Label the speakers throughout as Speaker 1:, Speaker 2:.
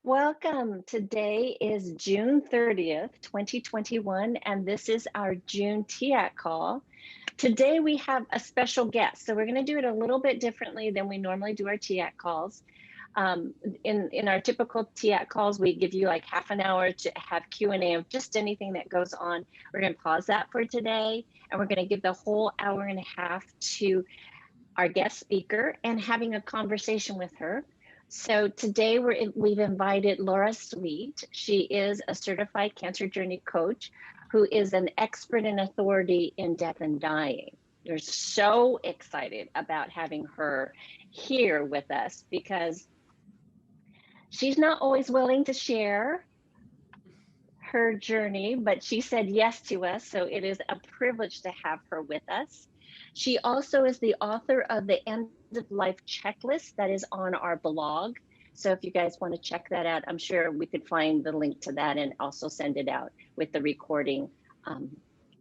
Speaker 1: Welcome. Today is June 30th, 2021, and this is our June TIAC call. Today we have a special guest, so we're going to do it a little bit differently than we normally do our TIAC calls. In our typical TIAC calls, we give you like half an hour to have Q&A of just anything that goes on. We're going to pause that for today, and we're going to give the whole hour and a half to our guest speaker and having a conversation with her. So today we've invited Laura Sweet. She is a certified cancer journey coach who is an expert and authority in death and dying. We're so excited about having her here with us because she's not always willing to share her journey, but she said yes to us. So it is a privilege to have her with us. She also is the author of the End of Life Checklist that is on our blog. So if you guys want to check that out, I'm sure we could find the link to that and also send it out with the recording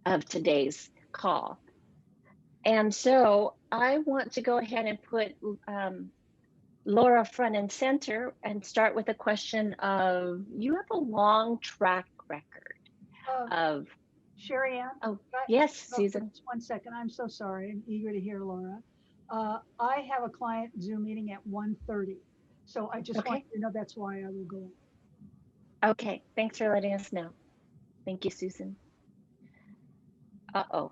Speaker 1: of today's call. And so I want to go ahead and put Laura front and center and start with a question of, you have a long track record of
Speaker 2: Sherry Ann?
Speaker 1: Oh, yes, Susan.
Speaker 2: Just 1 second. I'm so sorry. I'm eager to hear Laura. I have a client Zoom meeting at 1:30. So I just want you to know that's why I will go.
Speaker 1: Okay, thanks for letting us know. Thank you, Susan. Uh-oh,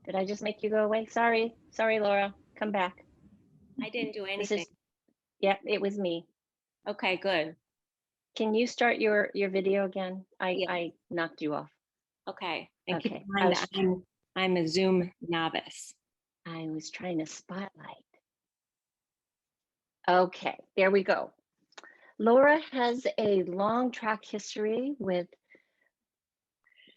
Speaker 1: did I just make you go away? Sorry, Laura, come back.
Speaker 3: I didn't do anything.
Speaker 1: Yeah, it was me.
Speaker 3: Okay, good.
Speaker 1: Can you start your video again? I knocked you off.
Speaker 3: Okay.
Speaker 1: Okay.
Speaker 3: I'm a Zoom novice.
Speaker 1: I was trying to spotlight. Okay, there we go. Laura has a long track history with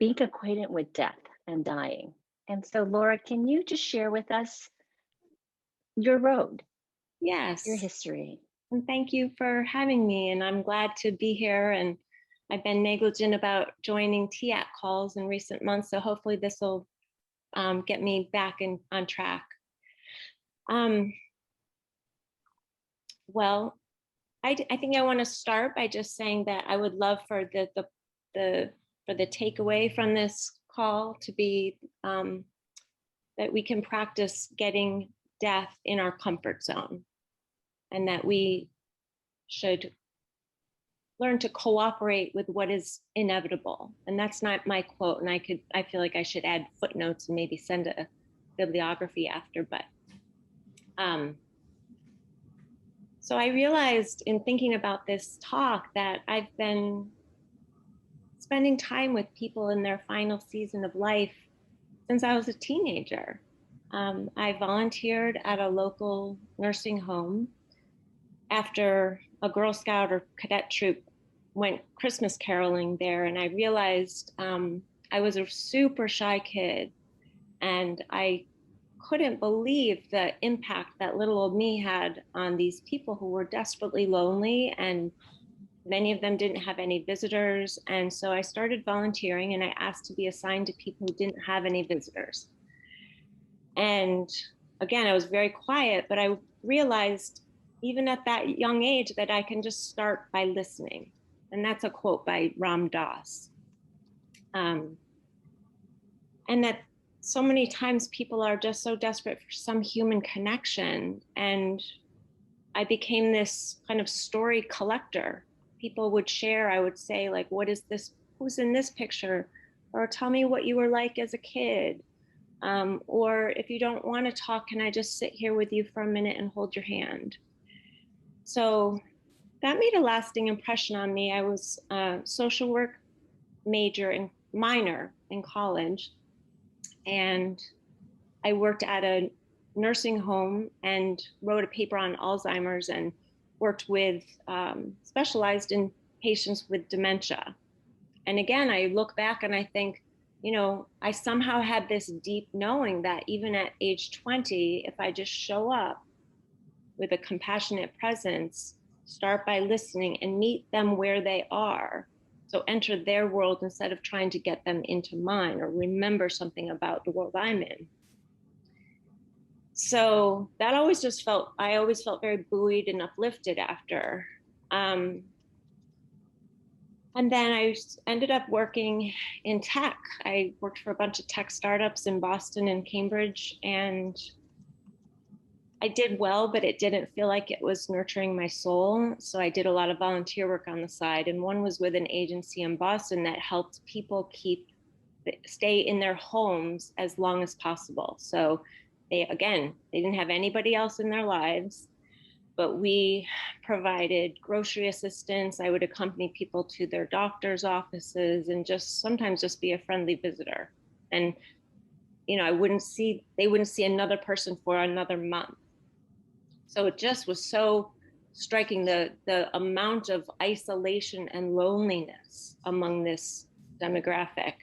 Speaker 1: being acquainted with death and dying. And so, Laura, can you just share with us your road?
Speaker 3: Yes.
Speaker 1: Your history.
Speaker 3: And thank you for having me. And I'm glad to be here. And I've been negligent about joining TIAC calls in recent months. So hopefully this will get me back on track. Well, I think I want to start by just saying that I would love for the takeaway from this call to be that we can practice getting death in our comfort zone, and that we should learn to cooperate with what is inevitable. And that's not my quote, and I feel like I should add footnotes and maybe send a bibliography after, but so I realized in thinking about this talk that I've been spending time with people in their final season of life since I was a teenager. I volunteered at a local nursing home after a Girl Scout or cadet troop went Christmas caroling there, and I realized I was a super shy kid, and I couldn't believe the impact that little old me had on these people who were desperately lonely, and many of them didn't have any visitors. And so I started volunteering, and I asked to be assigned to people who didn't have any visitors. And again, I was very quiet, but I realized even at that young age that I can just start by listening. And that's a quote by Ram Dass. And that so many times people are just so desperate for some human connection. And I became this kind of story collector. People would share, I would say, like, what is this, who's in this picture? Or tell me what you were like as a kid. Or if you don't want to talk, can I just sit here with you for a minute and hold your hand? So that made a lasting impression on me. I was a social work minor in college, and I worked at a nursing home and wrote a paper on Alzheimer's and worked with, specialized in patients with dementia. And again, I look back and I think, you know, I somehow had this deep knowing that even at age 20, if I just show up with a compassionate presence, start by listening and meet them where they are. So enter their world instead of trying to get them into mine or remember something about the world I'm in. So that I always felt very buoyed and uplifted after. And then ended up working in tech. I worked for a bunch of tech startups in Boston and Cambridge, and I did well, but it didn't feel like it was nurturing my soul. So I did a lot of volunteer work on the side. And one was with an agency in Boston that helped people stay in their homes as long as possible. So they didn't have anybody else in their lives, but we provided grocery assistance. I would accompany people to their doctor's offices and just sometimes just be a friendly visitor. And, they wouldn't see another person for another month. So it just was so striking, the amount of isolation and loneliness among this demographic.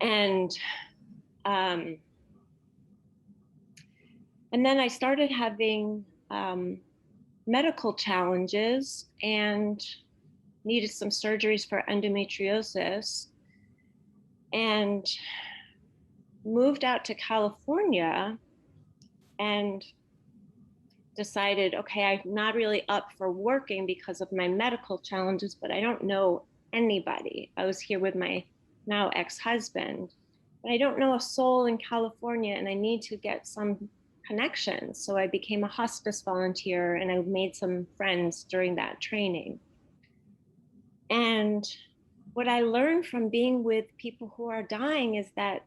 Speaker 3: And then I started having medical challenges and needed some surgeries for endometriosis, and moved out to California and decided, okay, I'm not really up for working because of my medical challenges, but I don't know anybody. I was here with my now ex-husband, but I don't know a soul in California, and I need to get some connections. So I became a hospice volunteer, and I made some friends during that training. And what I learned from being with people who are dying is that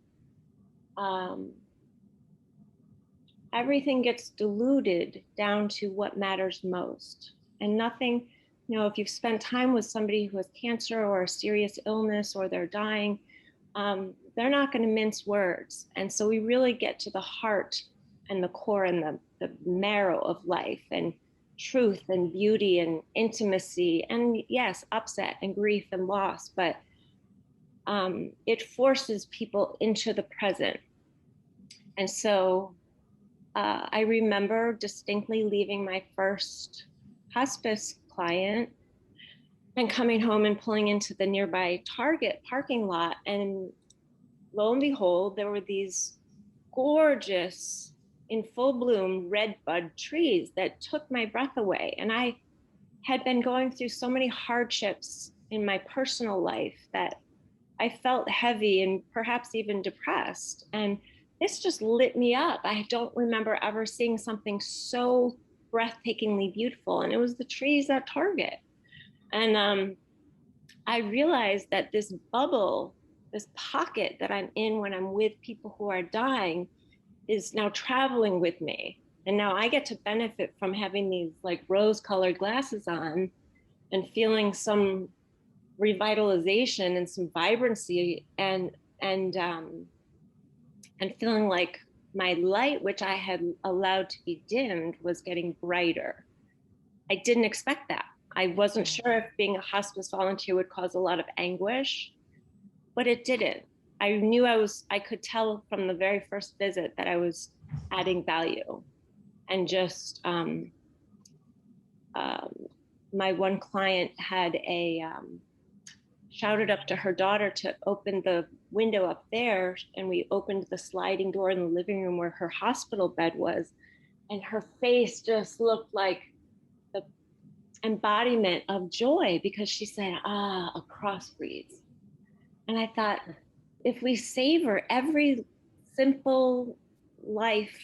Speaker 3: everything gets diluted down to what matters most. And nothing, if you've spent time with somebody who has cancer or a serious illness or they're dying, they're not going to mince words. And so we really get to the heart and the core and the marrow of life, and truth and beauty and intimacy, and yes, upset and grief and loss, but it forces people into the present. And so I remember distinctly leaving my first hospice client and coming home and pulling into the nearby Target parking lot. And lo and behold, there were these gorgeous, in full bloom, red bud trees that took my breath away. And I had been going through so many hardships in my personal life that I felt heavy and perhaps even depressed. And this just lit me up. I don't remember ever seeing something so breathtakingly beautiful. And it was the trees at Target. And I realized that this bubble, this pocket that I'm in when I'm with people who are dying, is now traveling with me. And now I get to benefit from having these like rose-colored glasses on and feeling some revitalization and some vibrancy, and feeling like my light, which I had allowed to be dimmed, was getting brighter. I didn't expect that. I wasn't sure if being a hospice volunteer would cause a lot of anguish, but it didn't. I knew I could tell from the very first visit that I was adding value. And just, my one client had shouted up to her daughter to open the window up there, and we opened the sliding door in the living room where her hospital bed was, and her face just looked like the embodiment of joy, because she said, a crossbreeds. And I thought, if we savor every simple life,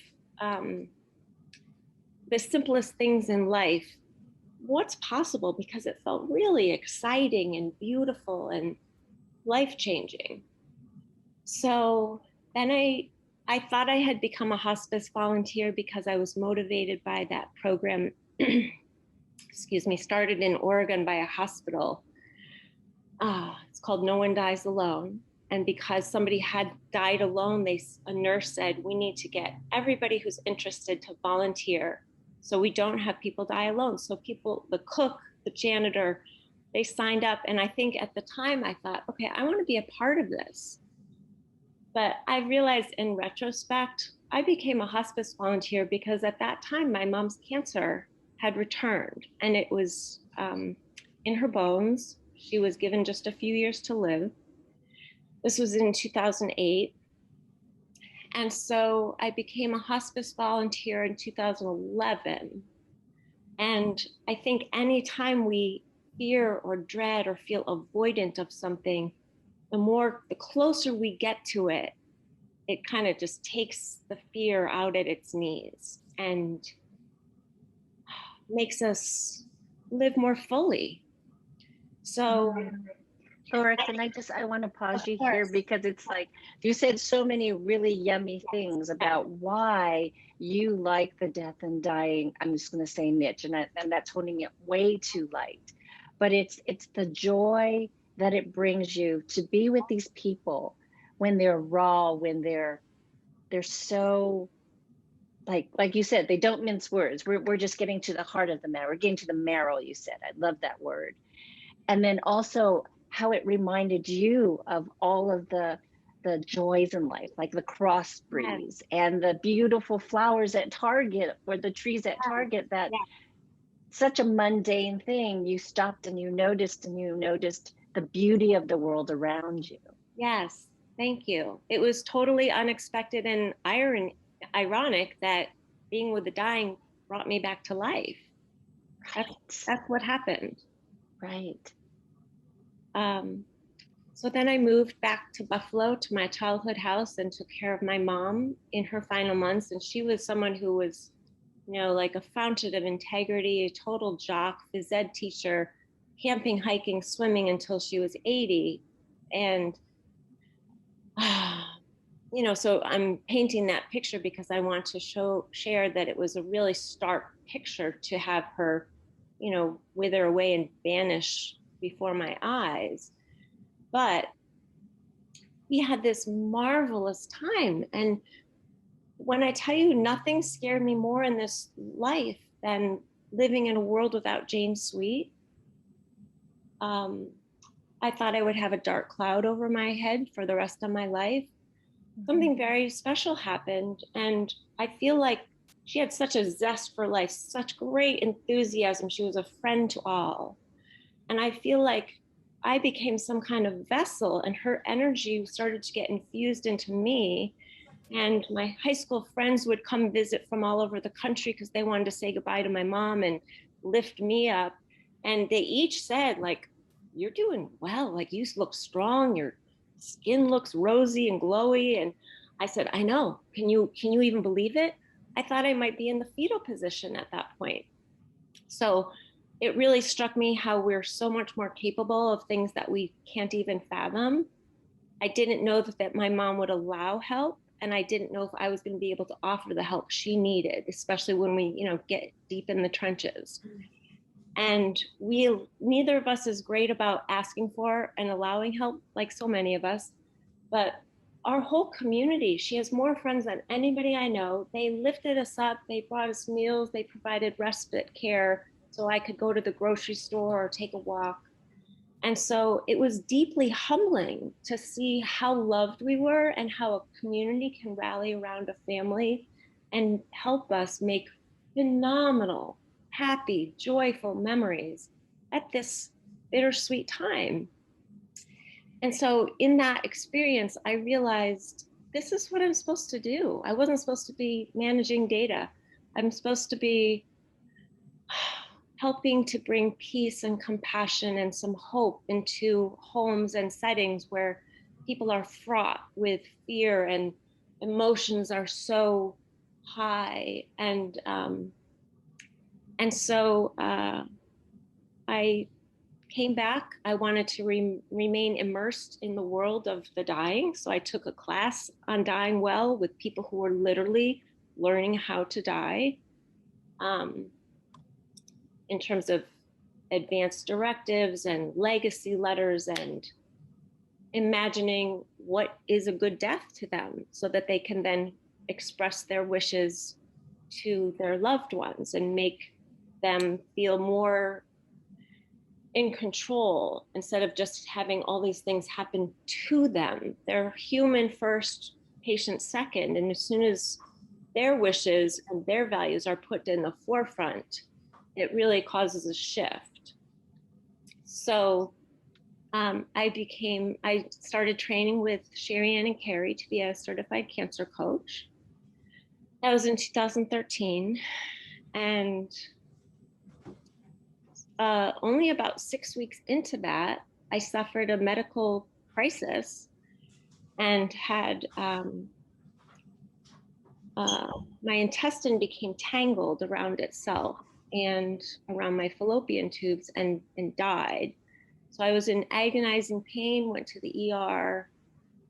Speaker 3: the simplest things in life, what's possible? Because it felt really exciting and beautiful and life-changing. So then I thought I had become a hospice volunteer because I was motivated by that program, started in Oregon by a hospital. It's called No One Dies Alone. And because somebody had died alone, a nurse said, we need to get everybody who's interested to volunteer so we don't have people die alone. So people, the cook, the janitor, they signed up. And I think at the time I thought, okay, I want to be a part of this. But I realized in retrospect, I became a hospice volunteer because at that time, my mom's cancer had returned, and it was in her bones. She was given just a few years to live. This was in 2008. And so I became a hospice volunteer in 2011. And I think anytime we fear or dread or feel avoidant of something, the closer we get to it, it kind of just takes the fear out at its knees and makes us live more fully. So,
Speaker 1: Laura, I want to pause
Speaker 3: of
Speaker 1: you here
Speaker 3: course,
Speaker 1: because it's like you said so many really yummy things about why you like the death and dying. I'm just going to say niche, and that's holding it way too light. But it's the joy that it brings you to be with these people when they're raw, when they're so like you said, they don't mince words. We're just getting to the heart of the matter. We're getting to the marrow, you said. I love that word. And then also how it reminded you of all of the joys in life, like the cross
Speaker 3: yes,
Speaker 1: breeze and the beautiful flowers at Target or the trees at Target, that
Speaker 3: yes,
Speaker 1: such a mundane thing, you stopped and you noticed the beauty of the world around you.
Speaker 3: yes, thank you. It was totally unexpected and ironic that being with the dying brought me back to life. That's,
Speaker 1: Right.
Speaker 3: that's what happened.
Speaker 1: Right.
Speaker 3: Um, so then I moved back to Buffalo to my childhood house and took care of my mom in her final months. And she was someone who was, like a fountain of integrity, a total jock, phys ed teacher, camping, hiking, swimming until she was 80. And, so I'm painting that picture because I want to share that it was a really stark picture to have her, wither away and vanish before my eyes. But we had this marvelous time. And when I tell you nothing scared me more in this life than living in a world without Jane Sweet, I thought I would have a dark cloud over my head for the rest of my life. Something very special happened. And I feel like she had such a zest for life, such great enthusiasm. She was a friend to all. And I feel like I became some kind of vessel, and her energy started to get infused into me. And my high school friends would come visit from all over the country because they wanted to say goodbye to my mom and lift me up. And they each said, like, you're doing well. Like, you look strong. Your skin looks rosy and glowy. And I said, I know. Can you even believe it? I thought I might be in the fetal position at that point. So it really struck me how we're so much more capable of things that we can't even fathom. I didn't know that my mom would allow help, and I didn't know if I was going to be able to offer the help she needed, especially when we, get deep in the trenches. And neither of us is great about asking for and allowing help, like so many of us, but our whole community, she has more friends than anybody I know. They lifted us up, they brought us meals, they provided respite care so I could go to the grocery store or take a walk. And so it was deeply humbling to see how loved we were and how a community can rally around a family and help us make phenomenal, happy, joyful memories at this bittersweet time. And so in that experience, I realized this is what I'm supposed to do. I wasn't supposed to be managing data. I'm supposed to be helping to bring peace and compassion and some hope into homes and settings where people are fraught with fear and emotions are so high. And so I came back. I wanted to remain immersed in the world of the dying. So I took a class on dying well with people who were literally learning how to die. In terms of advanced directives and legacy letters and imagining what is a good death to them so that they can then express their wishes to their loved ones and make them feel more in control instead of just having all these things happen to them. They're human first, patient second. And as soon as their wishes and their values are put in the forefront, it really causes a shift. So I started training with Sherry Ann and Carrie to be a certified cancer coach. That was in 2013. And only about 6 weeks into that, I suffered a medical crisis and had my intestine became tangled around itself and around my fallopian tubes and died. So I was in agonizing pain, went to the ER,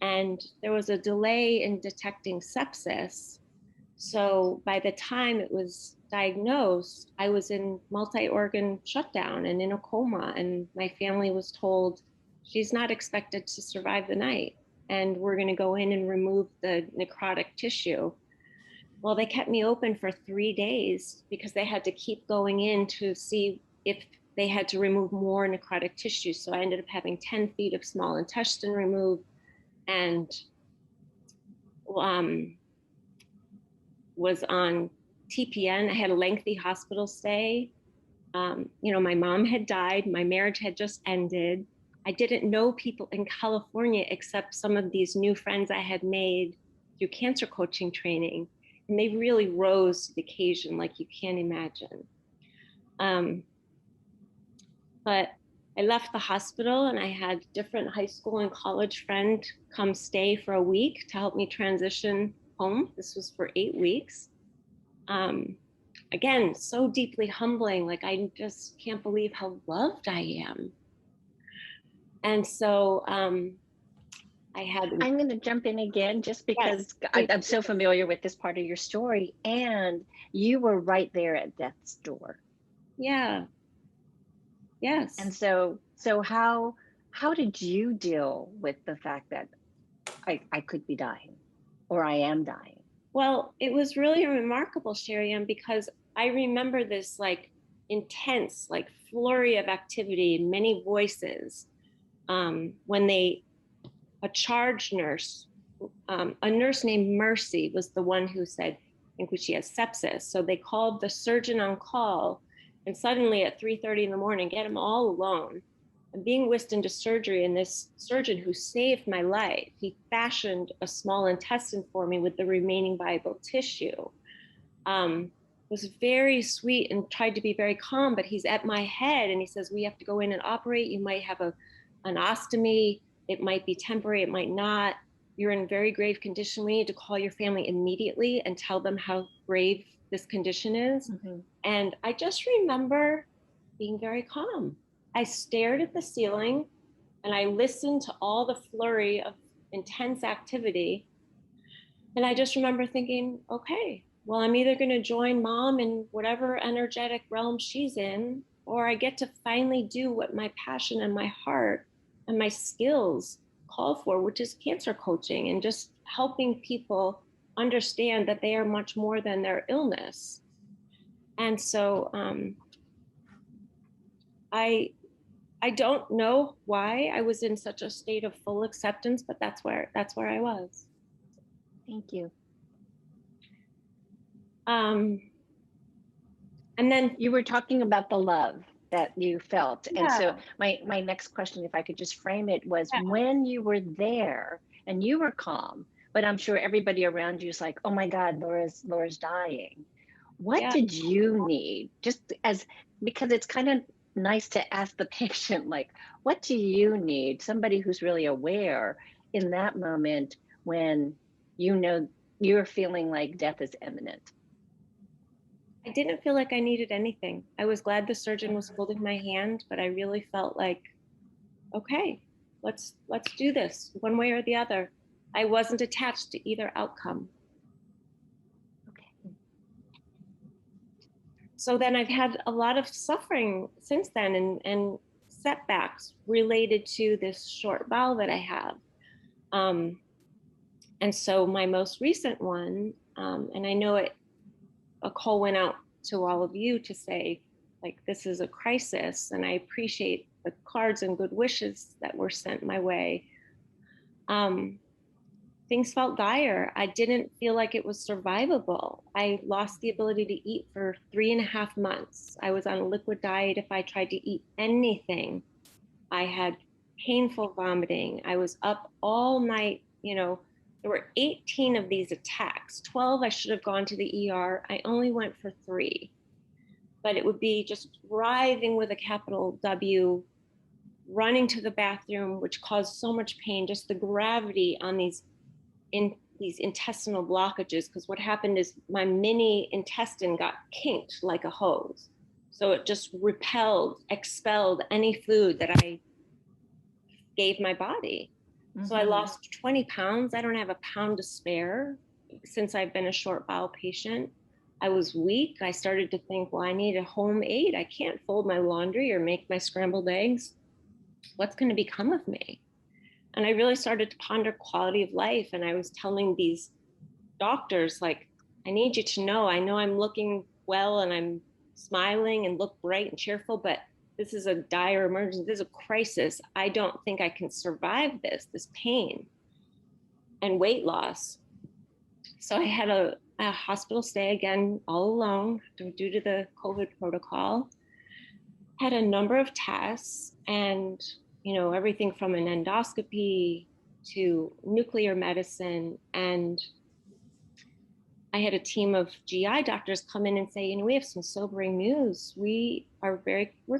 Speaker 3: and there was a delay in detecting sepsis. So by the time it was diagnosed, I was in multi-organ shutdown and in a coma, and my family was told she's not expected to survive the night, and we're going to go in and remove the necrotic tissue. Well, they kept me open for 3 days because they had to keep going in to see if they had to remove more necrotic tissue. So I ended up having 10 feet of small intestine removed and was on TPN. I had a lengthy hospital stay. My mom had died. My marriage had just ended. I didn't know people in California except some of these new friends I had made through cancer coaching training. And they really rose to the occasion like you can't imagine. But I left the hospital and I had different high school and college friends come stay for a week to help me transition home. This was for 8 weeks. Again, so deeply humbling. Like, I just can't believe how loved I am. And so
Speaker 1: I'm going to jump in again just because I'm so familiar with this part of your story, and you were right there at death's door.
Speaker 3: Yeah. Yes.
Speaker 1: And so how did you deal with the fact that I could be dying or I am dying?
Speaker 3: Well, it was really remarkable, Sherry Ann, because I remember this like intense, like flurry of activity, many voices, when a charge nurse, a nurse named Mercy was the one who said, I think she has sepsis. So they called the surgeon on call, and suddenly at 3:30 in the morning, get him all alone. I'm being whisked into surgery, and this surgeon who saved my life, he fashioned a small intestine for me with the remaining viable tissue. Was very sweet and tried to be very calm, but he's at my head and he says, we have to go in and operate. You might have an ostomy. It might be temporary. It might not. You're in very grave condition. We need to call your family immediately and tell them how grave this condition is. Mm-hmm. And I just remember being very calm. I stared at the ceiling and I listened to all the flurry of intense activity. And I just remember thinking, okay, well, I'm either going to join mom in whatever energetic realm she's in, or I get to finally do what my passion and my heart and my skills call for, which is cancer coaching and just helping people understand that they are much more than their illness. And so I don't know why I was in such a state of full acceptance, but that's where I was.
Speaker 1: Thank you.
Speaker 3: And then
Speaker 1: you were talking about the love that you felt. Yeah. And so my next question, if I could just frame it, was when you were there and you were calm, but I'm sure everybody around you is like, oh my God, Laura's dying. What did you need? Just because it's kind of nice to ask the patient, like, what do you need? Somebody who's really aware in that moment when you know you're feeling like death is imminent.
Speaker 3: I didn't feel like I needed anything. I was glad the surgeon was holding my hand, but I really felt like, okay, let's do this one way or the other. I wasn't attached to either outcome. Okay. So then I've had a lot of suffering since then and setbacks related to this short bowel that I have. And so my most recent one, and I know a call went out to all of you to say, like, this is a crisis, and I appreciate the cards and good wishes that were sent my way. Things felt dire. I didn't feel like it was survivable. I lost the ability to eat for 3.5 months. I was on a liquid diet. If I tried to eat anything, I had painful vomiting. I was up all night, There were 18 of these attacks. 12, I should have gone to the ER. I only went for 3. but it would be just writhing with a capital W, running to the bathroom, which caused so much pain, just the gravity on these intestinal blockages. Because what happened is my mini intestine got kinked like a hose. So it just expelled any food that I gave my body. Mm-hmm. So I lost 20 pounds. I don't have a pound to spare since I've been a short bowel patient. I was weak. I started to think, well, I need a home aide. I can't fold my laundry or make my scrambled eggs. What's going to become of me? And I really started to ponder quality of life. And I was telling these doctors, like, I need you to know, I know I'm looking well and I'm smiling and look bright and cheerful, but this is a dire emergency. This is a crisis. I don't think I can survive this pain and weight loss. So I had a hospital stay again, all alone due to the COVID protocol. Had a number of tests and, everything from an endoscopy to nuclear medicine. And I had a team of GI doctors come in and say, we have some sobering news. We're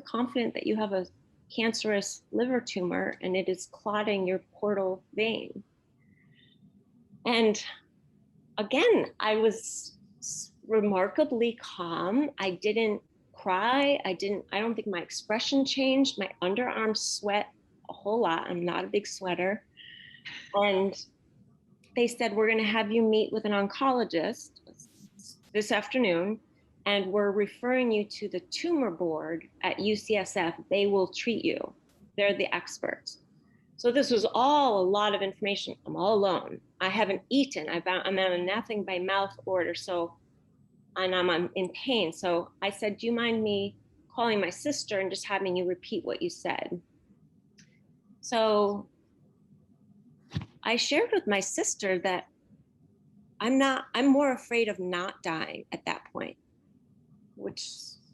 Speaker 3: confident that you have a cancerous liver tumor and it is clotting your portal vein. And again, I was remarkably calm. I didn't cry. I don't think my expression changed. My underarms sweat a whole lot. I'm not a big sweater. And they said, we're going to have you meet with an oncologist this afternoon, and we're referring you to the tumor board at UCSF. They will treat you. They're the experts. So this was all a lot of information. I'm all alone. I haven't eaten. I'm on a nothing by mouth order. And I'm in pain. So I said, do you mind me calling my sister and just having you repeat what you said? So I shared with my sister that I'm more afraid of not dying at that point, which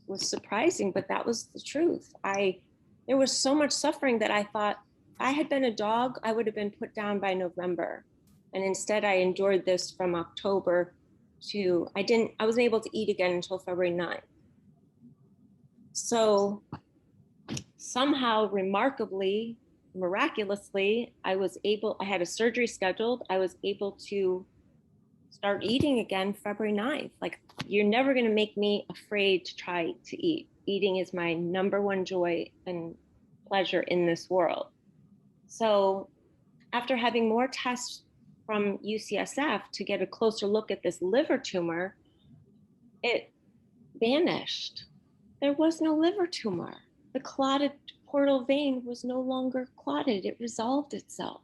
Speaker 3: was surprising, but that was the truth. There was so much suffering that I thought if I had been a dog, I would have been put down by November. And instead I endured this from October to, I wasn't able to eat again until February 9th. So somehow, remarkably, miraculously, I had a surgery scheduled. I was able to start eating again February 9th. Like, you're never going to make me afraid to try to eat. Eating is my number one joy and pleasure in this world. So after having more tests from UCSF to get a closer look at this liver tumor, it vanished. There was no liver tumor. The clotted portal vein was no longer clotted. It resolved itself.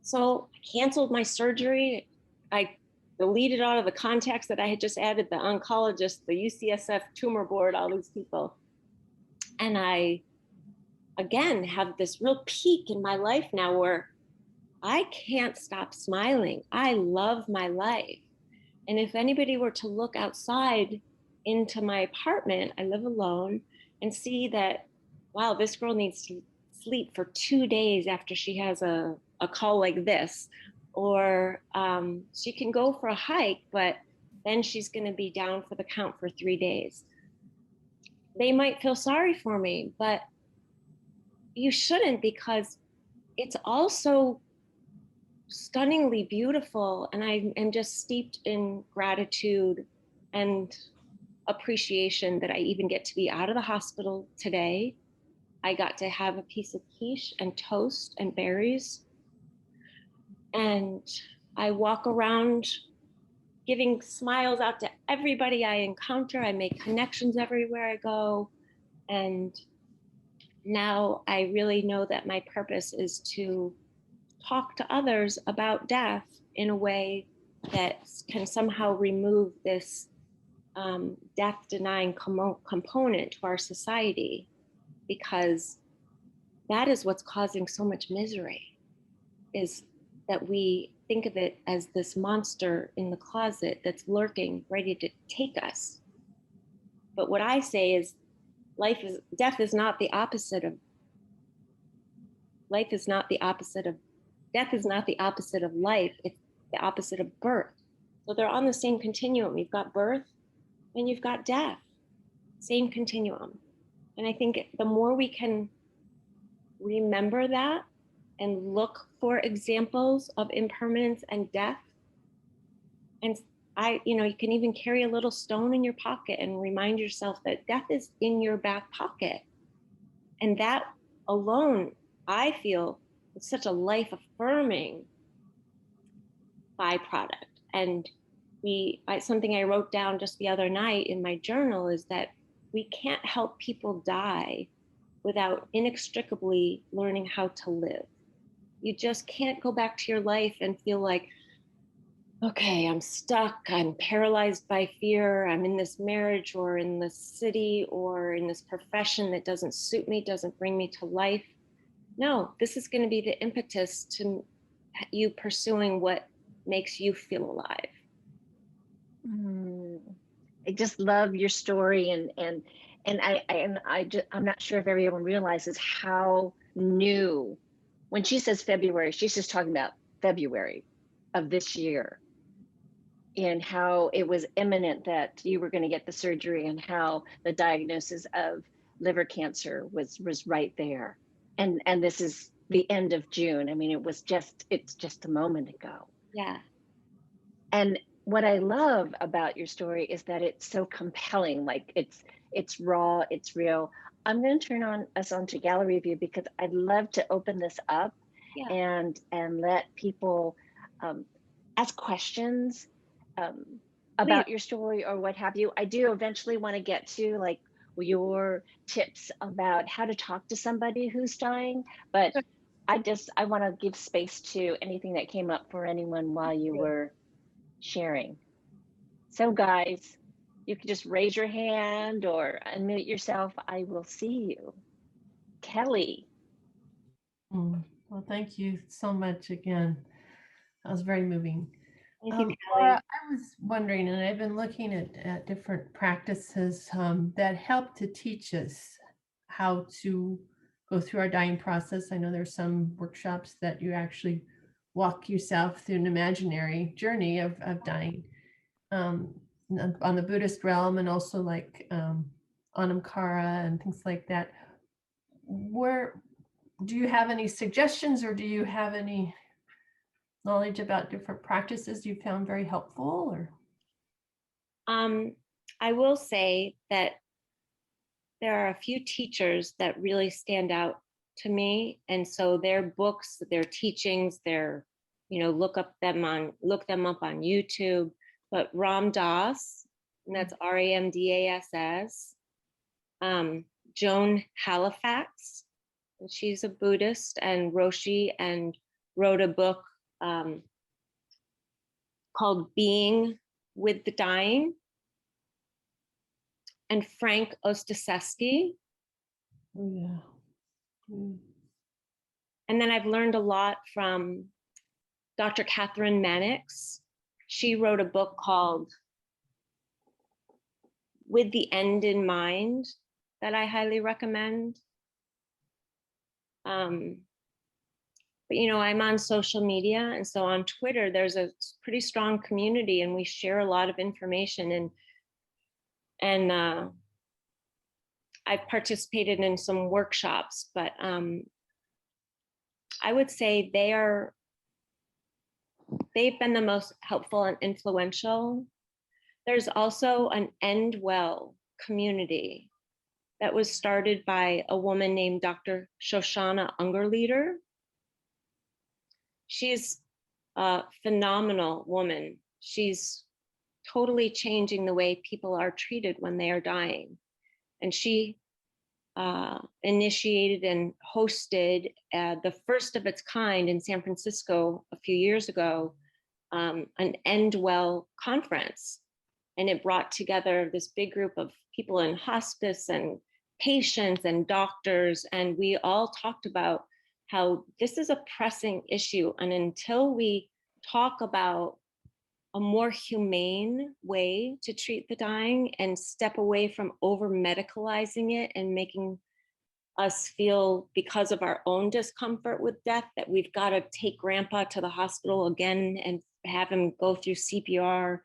Speaker 3: So I canceled my surgery. I deleted out of the contacts that I had just added, the oncologist, the UCSF tumor board, all these people. And I, again, have this real peak in my life now where I can't stop smiling. I love my life. And if anybody were to look outside into my apartment, I live alone, and see that, wow, this girl needs to sleep for 2 days after she has a call like this, or she can go for a hike, but then she's going to be down for the count for 3 days. They might feel sorry for me, but you shouldn't, because it's also stunningly beautiful. And I am just steeped in gratitude and appreciation that I even get to be out of the hospital today. I got to have a piece of quiche and toast and berries. And I walk around giving smiles out to everybody I encounter. I make connections everywhere I go. And now I really know that my purpose is to talk to others about death in a way that can somehow remove this death-denying component to our society, because that is what's causing so much misery, is that we think of it as this monster in the closet that's lurking, ready to take us. But what I say is, death is not the opposite of life. It's the opposite of birth. So they're on the same continuum. You've got birth, and you've got death, same continuum. And I think the more we can remember that and look for examples of impermanence and death, and you can even carry a little stone in your pocket and remind yourself that death is in your back pocket. And that alone, I feel, is such a life affirming byproduct. And something I wrote down just the other night in my journal is that we can't help people die without inextricably learning how to live. You just can't go back to your life and feel like, okay, I'm stuck, I'm paralyzed by fear, I'm in this marriage or in this city or in this profession that doesn't suit me, doesn't bring me to life. No, this is going to be the impetus to you pursuing what makes you feel alive.
Speaker 1: I just love your story, and I'm not sure if everyone realizes how new. When she says February, she's just talking about February of this year, and how it was imminent that you were going to get the surgery, and how the diagnosis of liver cancer was right there, and this is the end of June. I mean, it's just a moment ago.
Speaker 3: Yeah.
Speaker 1: And what I love about your story is that it's so compelling. Like it's raw, it's real. I'm going to turn us on to gallery view because I'd love to open this up, and let people ask questions about your story or what have you. I do eventually want to get to like your tips about how to talk to somebody who's dying, but I want to give space to anything that came up for anyone while you were sharing. So guys, you can just raise your hand or unmute yourself. I will see you. Kelly.
Speaker 4: Well, thank you so much again. That was very moving.
Speaker 3: Thank you, Kelly.
Speaker 4: Laura, I was wondering, and I've been looking at different practices that help to teach us how to go through our dying process. I know there's some workshops that you actually walk yourself through an imaginary journey of dying on the Buddhist realm, and also like Anamkara and things like that. Where do you have any suggestions, or do you have any knowledge about different practices you found very helpful? Or
Speaker 3: I will say that there are a few teachers that really stand out to me, and so their books, their teachings, look them up on YouTube. But Ram Dass, and that's Ramdass, Joan Halifax, and she's a Buddhist and Roshi, and wrote a book called Being with the Dying, and Frank Ostaseski.
Speaker 4: And
Speaker 3: then I've learned a lot from Dr. Catherine Mannix. She wrote a book called With the End in Mind that I highly recommend. But I'm on social media, and so on Twitter, there's a pretty strong community, and we share a lot of information. And I've participated in some workshops, but I would say they've been the most helpful and influential. There's also an End Well community that was started by a woman named Dr. Shoshana Ungerleider. She's a phenomenal woman. She's totally changing the way people are treated when they are dying. And she initiated and hosted the first of its kind in San Francisco a few years ago, an End Well conference. And it brought together this big group of people in hospice and patients and doctors. And we all talked about how this is a pressing issue. And until we talk about a more humane way to treat the dying and step away from over medicalizing it and making us feel, because of our own discomfort with death, that we've got to take grandpa to the hospital again and have him go through CPR,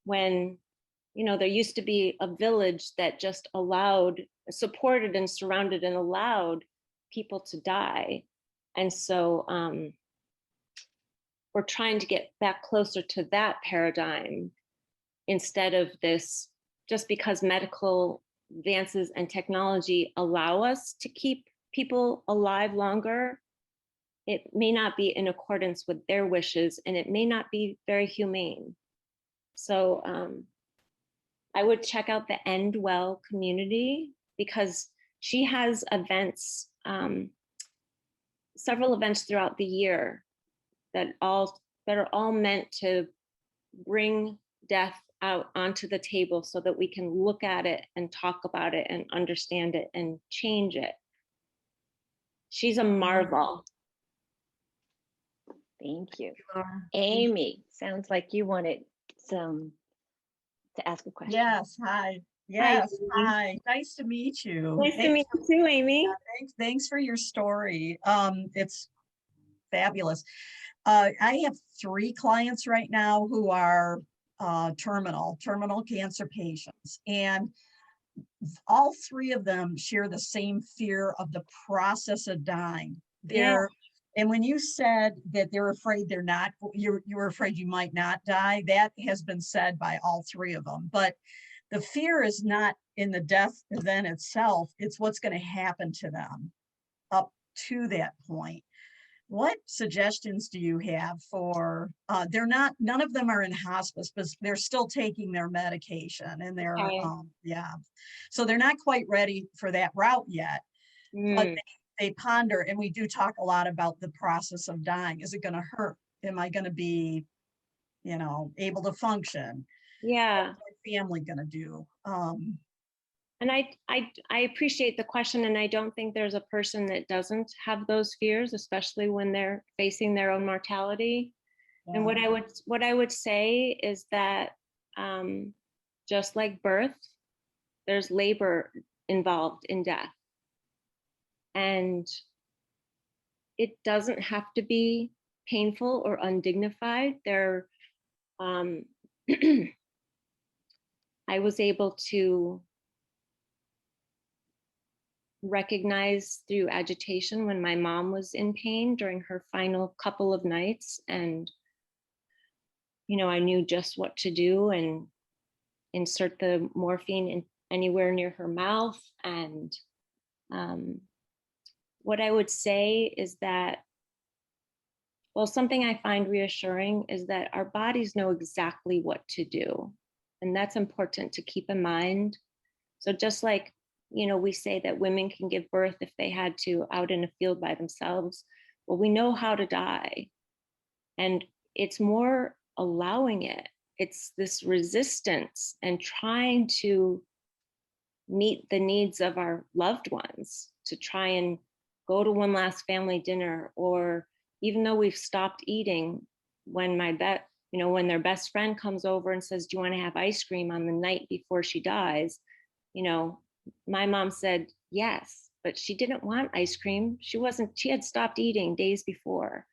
Speaker 3: when there used to be a village that just supported and surrounded and allowed people to die. And so we're trying to get back closer to that paradigm instead of this, just because medical advances and technology allow us to keep people alive longer, it may not be in accordance with their wishes, and it may not be very humane. So I would check out the End Well community, because she has events, several events throughout the year that are all meant to bring death out onto the table so that we can look at it and talk about it and understand it and change it. She's a marvel.
Speaker 1: Thank you.
Speaker 4: Laura.
Speaker 1: Amy, sounds like you wanted to ask a question.
Speaker 5: Yes, hi. Yes,
Speaker 3: Amy.
Speaker 5: hi. Nice to meet you.
Speaker 3: Nice to meet you too, Amy.
Speaker 5: Thanks for your story. It's fabulous. I have 3 clients right now who are terminal cancer patients, and all 3 of them share the same fear of the process of dying. And when you said that they're afraid you were afraid you might not die, that has been said by all 3 of them. But the fear is not in the death event itself, it's what's going to happen to them up to that point. What suggestions do you have for, none of them are in hospice, but they're still taking their medication, and they're, so they're not quite ready for that route yet, but they ponder, and we do talk a lot about the process of dying. Is it going to hurt? Am I going to be, able to function?
Speaker 3: Yeah.
Speaker 5: What's my family going to do?
Speaker 3: And I appreciate the question, and I don't think there's a person that doesn't have those fears, especially when they're facing their own mortality. And what I would say is that just like birth, there's labor involved in death. And it doesn't have to be painful or undignified. I was able to recognize through agitation when my mom was in pain during her final couple of nights, and I knew just what to do and insert the morphine in anywhere near her mouth. And what I would say is that, well, something I find reassuring is that our bodies know exactly what to do, and that's important to keep in mind. So just like we say that women can give birth if they had to out in a field by themselves. Well, we know how to die. And it's more allowing it. It's this resistance and trying to meet the needs of our loved ones, to try and go to one last family dinner, or even though we've stopped eating, when when their best friend comes over and says, do you want to have ice cream on the night before she dies? My mom said yes, but she didn't want ice cream. She had stopped eating days before.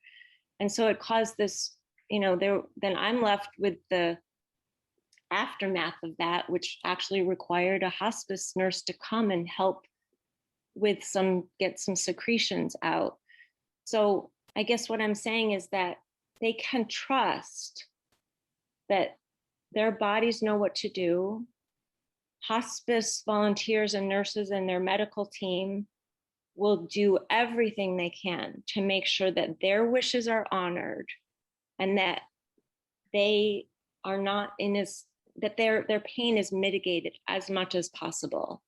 Speaker 3: And so it caused this, then I'm left with the aftermath of that, which actually required a hospice nurse to come and help with get some secretions out. So I guess what I'm saying is that they can trust that their bodies know what to do. Hospice volunteers and nurses and their medical team will do everything they can to make sure that their wishes are honored, and that they are not that their pain is mitigated as much as possible.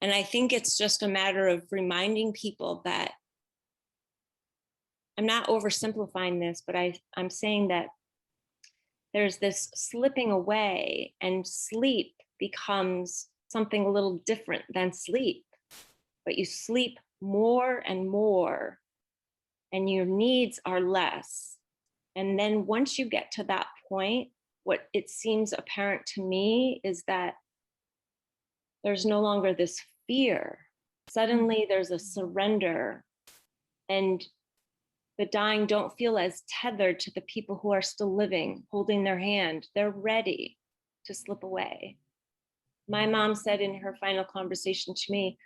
Speaker 3: And I think it's just a matter of reminding people that, I'm not oversimplifying this, but I'm saying that there's this slipping away, and sleep becomes something a little different than sleep, but you sleep more and more and your needs are less. And then once you get to that point, what it seems apparent to me is that there's no longer this fear. Suddenly there's a surrender, and the dying don't feel as tethered to the people who are still living, holding their hand. They're ready to slip away. My mom said in her final conversation to me,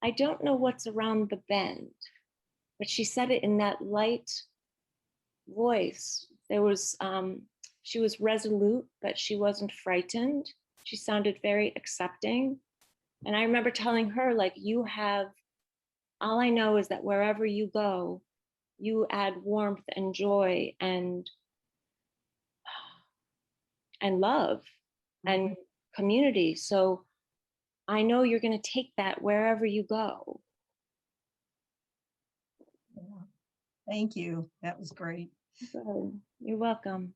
Speaker 3: I don't know what's around the bend, but she said it in that light voice. There was, she was resolute, but she wasn't frightened. She sounded very accepting. And I remember telling her, like, you have, all I know is that wherever you go, you add warmth and joy and love and community. So I know you're going to take that wherever you go.
Speaker 5: Yeah. Thank you. That was great.
Speaker 3: Good. You're welcome.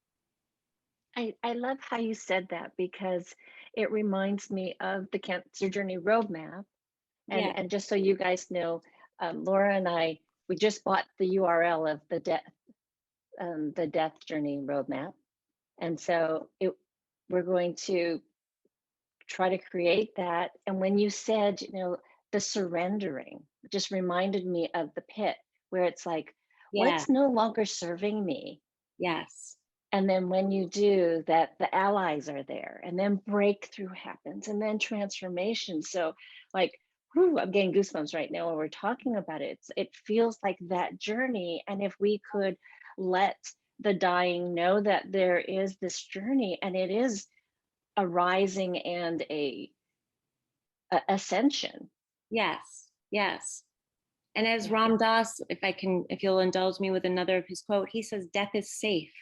Speaker 1: I love how you said that because it reminds me of the Cancer Journey Roadmap.
Speaker 3: Yeah.
Speaker 1: And just so you guys know, Laura and I, we just bought the URL of the Death Journey Roadmap. And so we're going to try to create that. And when you said, you know, the surrendering just reminded me of the pit where it's like,
Speaker 3: Yeah.
Speaker 1: what's no longer serving me?
Speaker 3: Yes.
Speaker 1: And then when you do that, the allies are there, and then breakthrough happens, and then transformation. So like, whew, I'm getting goosebumps right now when we're talking about it. It feels like that journey. And if we could let the dying know that there is this journey, and it is a rising and a ascension.
Speaker 3: Yes. Yes. And as Ram Dass, if you'll indulge me with another of his quote, he says, death is safe.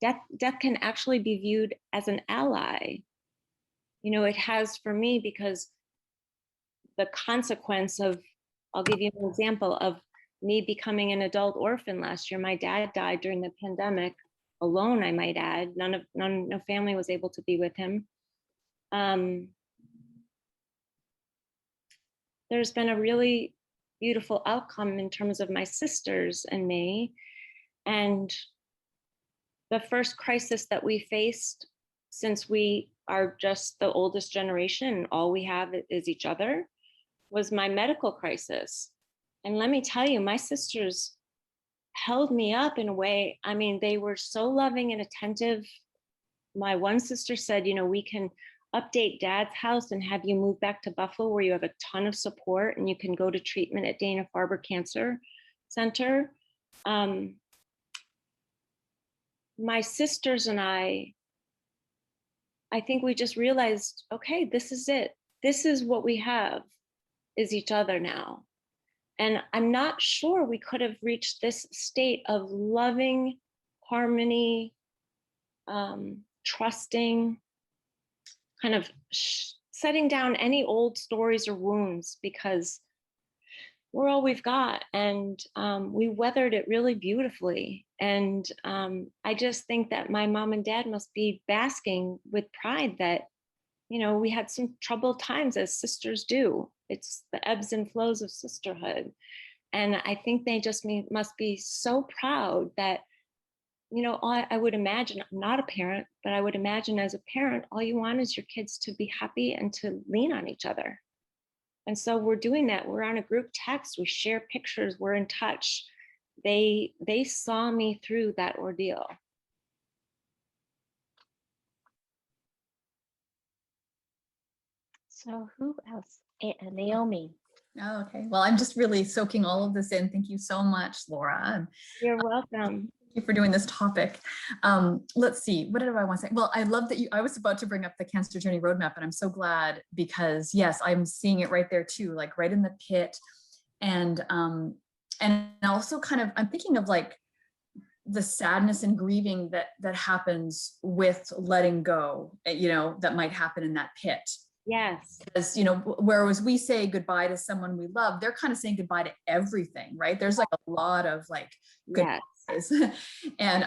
Speaker 3: Death can actually be viewed as an ally. You know, it has for me, because the consequence of, I'll give you an example of me becoming an adult orphan last year. My dad died during the pandemic, alone, I might add. No family was able to be with him. There's been a really beautiful outcome in terms of my sisters and me. And the first crisis that we faced, since we are just the oldest generation and all we have is each other, was my medical crisis. And let me tell you, my sisters held me up in a way. I mean, they were so loving and attentive. My one sister said, you know, we can update Dad's house and have you move back to Buffalo, where you have a ton of support and you can go to treatment at Dana-Farber Cancer Center. My sisters and I think we just realized, okay, this is it. This is what we have, is each other now. And I'm not sure we could have reached this state of loving, harmony, trusting, kind of setting down any old stories or wounds, because we're all we've got. And we weathered it really beautifully. And I just think that my mom and dad must be basking with pride that, you know, we had some troubled times, as sisters do. It's the ebbs and flows of sisterhood. And I think they just must be so proud that, you know, I would imagine, I'm not a parent, but I would imagine as a parent, all you want is your kids to be happy and to lean on each other. And so we're doing that. We're on a group text, we share pictures, we're in touch. They saw me through that ordeal.
Speaker 1: So who else? Naomi.
Speaker 6: Oh, okay. Well, I'm just really soaking all of this in. Thank you so much, Laura. And
Speaker 3: You're welcome.
Speaker 6: thank you for doing this topic. Let's see, what did I want to say? Well, I love that I was about to bring up the Cancer Journey Roadmap, and I'm so glad, because yes, I'm seeing it right there too, like right in the pit. And also kind of, I'm thinking of like the sadness and grieving that happens with letting go, you know, that might happen in that pit.
Speaker 3: Yes.
Speaker 6: Because, you know, whereas we say goodbye to someone we love, they're kind of saying goodbye to everything, right? There's like a lot of like goodbyes. Yes. And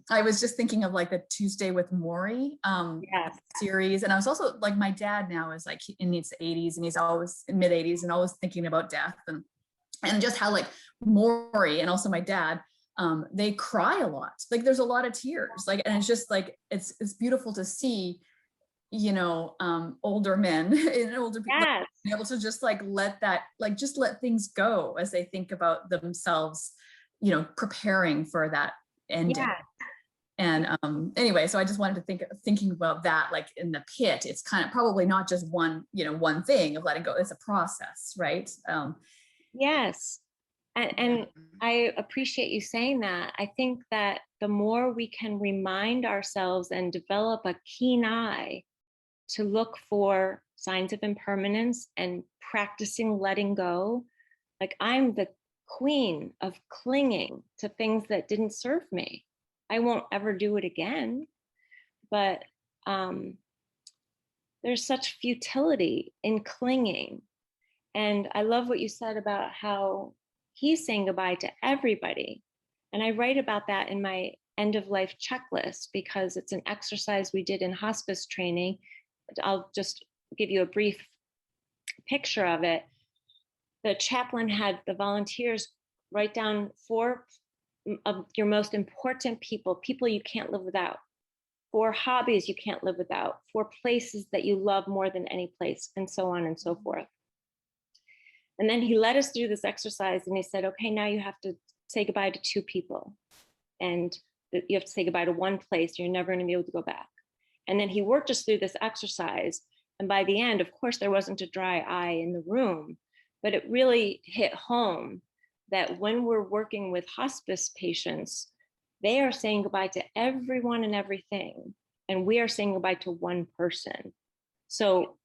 Speaker 6: I was just thinking of like the Tuesday with Morrie
Speaker 3: yes.
Speaker 6: series. And I was also like, my dad now is like in his 80s, and he's always in mid 80s and always thinking about death, and just how like Morrie and also my dad, they cry a lot. Like there's a lot of tears, like, and it's just like, it's beautiful to see, you know, older men and older people,
Speaker 3: yes.
Speaker 6: be able to just like let that, like just let things go as they think about themselves, you know, preparing for that ending.
Speaker 3: Yes.
Speaker 6: And anyway, so I just wanted to thinking about that, like in the pit, it's kind of probably not just one, one thing of letting go. It's a process, right?
Speaker 3: Yes. And I appreciate you saying that. I think that the more we can remind ourselves and develop a keen eye to look for signs of impermanence and practicing letting go, like I'm the queen of clinging to things that didn't serve me. I won't ever do it again. But there's such futility in clinging. And I love what you said about how he's saying goodbye to everybody. And I write about that in my end of life checklist because it's an exercise we did in hospice training. I'll just give you a brief picture of it. The chaplain had the volunteers write down 4 of your most important people you can't live without, 4 hobbies you can't live without, 4 places that you love more than any place, and so on and so forth. And then he led us through this exercise and he said, okay, now you have to say goodbye to 2 people. And you have to say goodbye to 1 place. You're never going to be able to go back. And then he worked us through this exercise. And by the end, of course, there wasn't a dry eye in the room, but it really hit home that when we're working with hospice patients, they are saying goodbye to everyone and everything. And we are saying goodbye to 1 person. So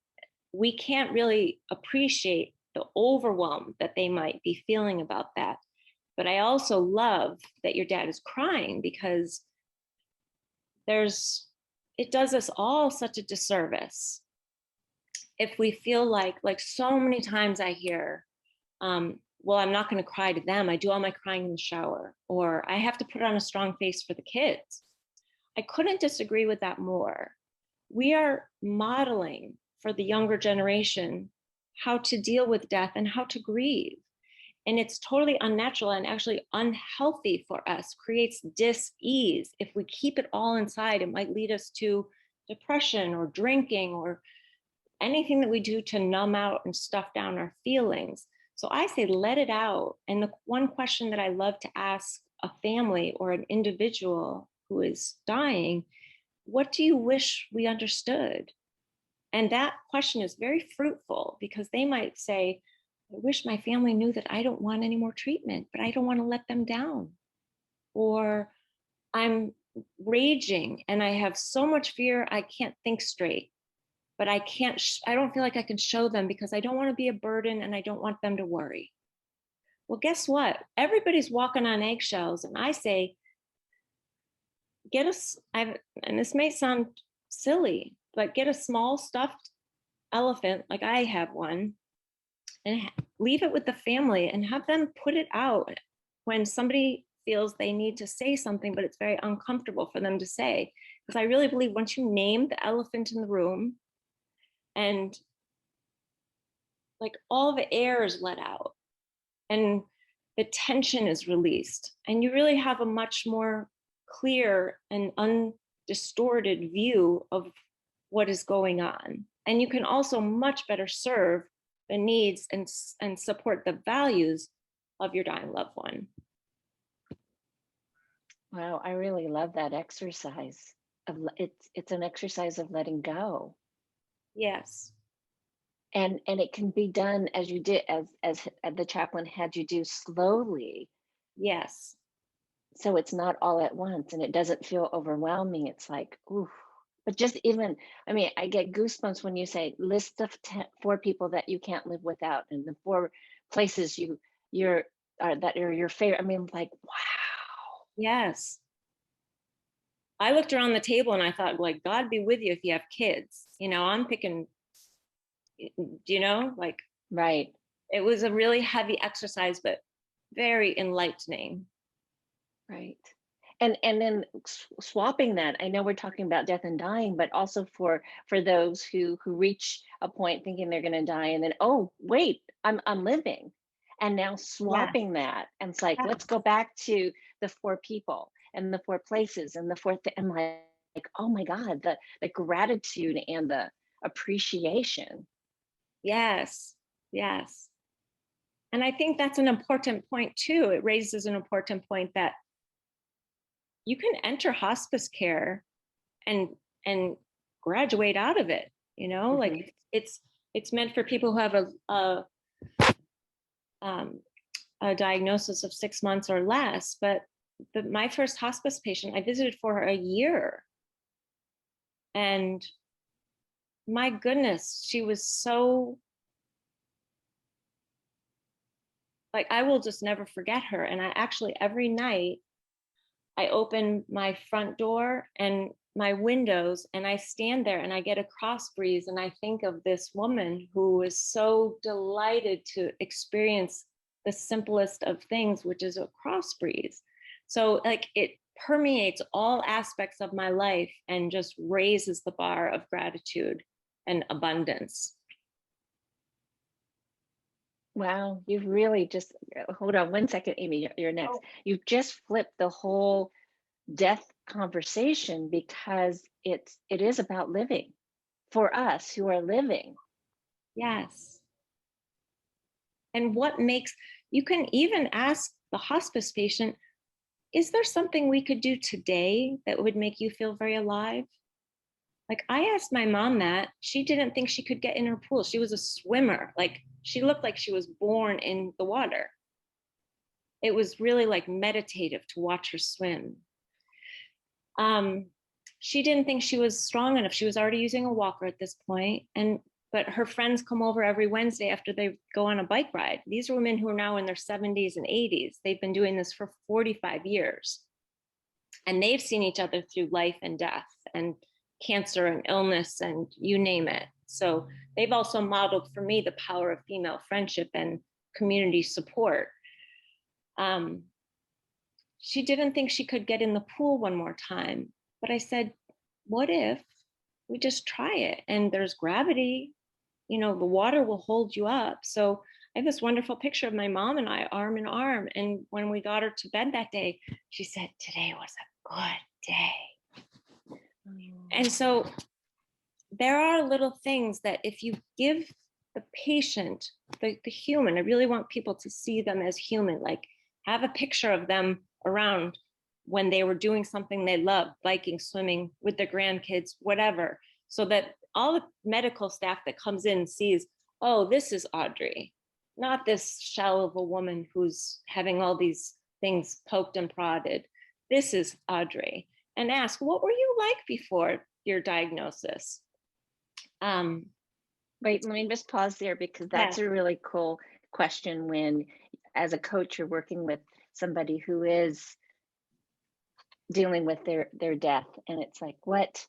Speaker 3: we can't really appreciate the overwhelm that they might be feeling about that. But I also love that your dad is crying because it does us all such a disservice if we feel like so many times I hear, well, I'm not going to cry to them. I do all my crying in the shower, or I have to put on a strong face for the kids. I couldn't disagree with that more. We are modeling for the younger generation how to deal with death and how to grieve. And it's totally unnatural and actually unhealthy for us, creates dis-ease. If we keep it all inside, it might lead us to depression or drinking or anything that we do to numb out and stuff down our feelings. So I say, let it out. And the one question that I love to ask a family or an individual who is dying, what do you wish we understood? And that question is very fruitful because they might say, I wish my family knew that I don't want any more treatment, but I don't want to let them down. Or I'm raging and I have so much fear, I can't think straight, but I don't feel like I can show them because I don't want to be a burden and I don't want them to worry. Well, guess what? Everybody's walking on eggshells. And I say, and this may sound silly, but get a small stuffed elephant, like I have one, and leave it with the family and have them put it out when somebody feels they need to say something, but it's very uncomfortable for them to say. Because I really believe once you name the elephant in the room and all the air is let out and the tension is released, and you really have a much more clear and undistorted view of what is going on. And you can also much better serve the needs and support the values of your dying loved one.
Speaker 1: Wow, I really love that exercise. It's an exercise of letting go.
Speaker 3: Yes.
Speaker 1: And it can be done as you did, as the chaplain had you do, slowly.
Speaker 3: Yes.
Speaker 1: So it's not all at once and it doesn't feel overwhelming. It's like, ooh. But just even, I mean, I get goosebumps when you say list of 4 people that you can't live without, and the 4 places that are your favorite. I mean, like, wow.
Speaker 3: Yes. I looked around the table and I thought, God be with you if you have kids. I'm picking,
Speaker 1: Right.
Speaker 3: It was a really heavy exercise, but very enlightening.
Speaker 1: Right. And then swapping that, I know we're talking about death and dying, but also for those who reach a point thinking they're going to die, and then, oh wait, I'm living, and now swapping that, and it's like, let's go back to the 4 people and the 4 places and the 4 and like, oh my God, the gratitude and the appreciation.
Speaker 3: Yes. Yes. And I think that's an important point too. It raises an important point that you can enter hospice care and graduate out of it, you know, like it's meant for people who have a diagnosis of 6 months or less. But my first hospice patient, I visited for a year. And my goodness, she was so, like, I will just never forget her. And I actually, every night, I open my front door and my windows and I stand there and I get a cross breeze and I think of this woman who is so delighted to experience the simplest of things, which is a cross breeze. So like it permeates all aspects of my life and just raises the bar of gratitude and abundance.
Speaker 1: Wow, you've really just, hold on one second, Amy, you're next.
Speaker 2: Oh.
Speaker 1: You've just flipped the whole death conversation, because it is about living for us who are living.
Speaker 3: Yes. And what makes, you can even ask the hospice patient, is there something we could do today that would make you feel very alive? Like I asked my mom that. She didn't think she could get in her pool. She was a swimmer. Like she looked like she was born in the water. It was really like meditative to watch her swim. She didn't think she was strong enough. She was already using a walker at this point. But her friends come over every Wednesday after they go on a bike ride. These are women who are now in their 70s and 80s. They've been doing this for 45 years. And they've seen each other through life and death and cancer and illness and you name it. So they've also modeled for me the power of female friendship and community support. She didn't think she could get in the pool one more time. But I said, what if we just try it? And there's gravity, you know, the water will hold you up. So I have this wonderful picture of my mom and I arm in arm. And when we got her to bed that day, she said, today was a good day. And so there are little things that if you give the patient, the human, I really want people to see them as human, like have a picture of them around when they were doing something they loved, biking, swimming with their grandkids, whatever, so that all the medical staff that comes in sees, oh, this is Audrey, not this shell of a woman who's having all these things poked and prodded. This is Audrey. And ask, what were you like before your diagnosis?
Speaker 1: Wait, let me just pause there, because that's a really cool question when, as a coach, you're working with somebody who is dealing with their death, and it's like, what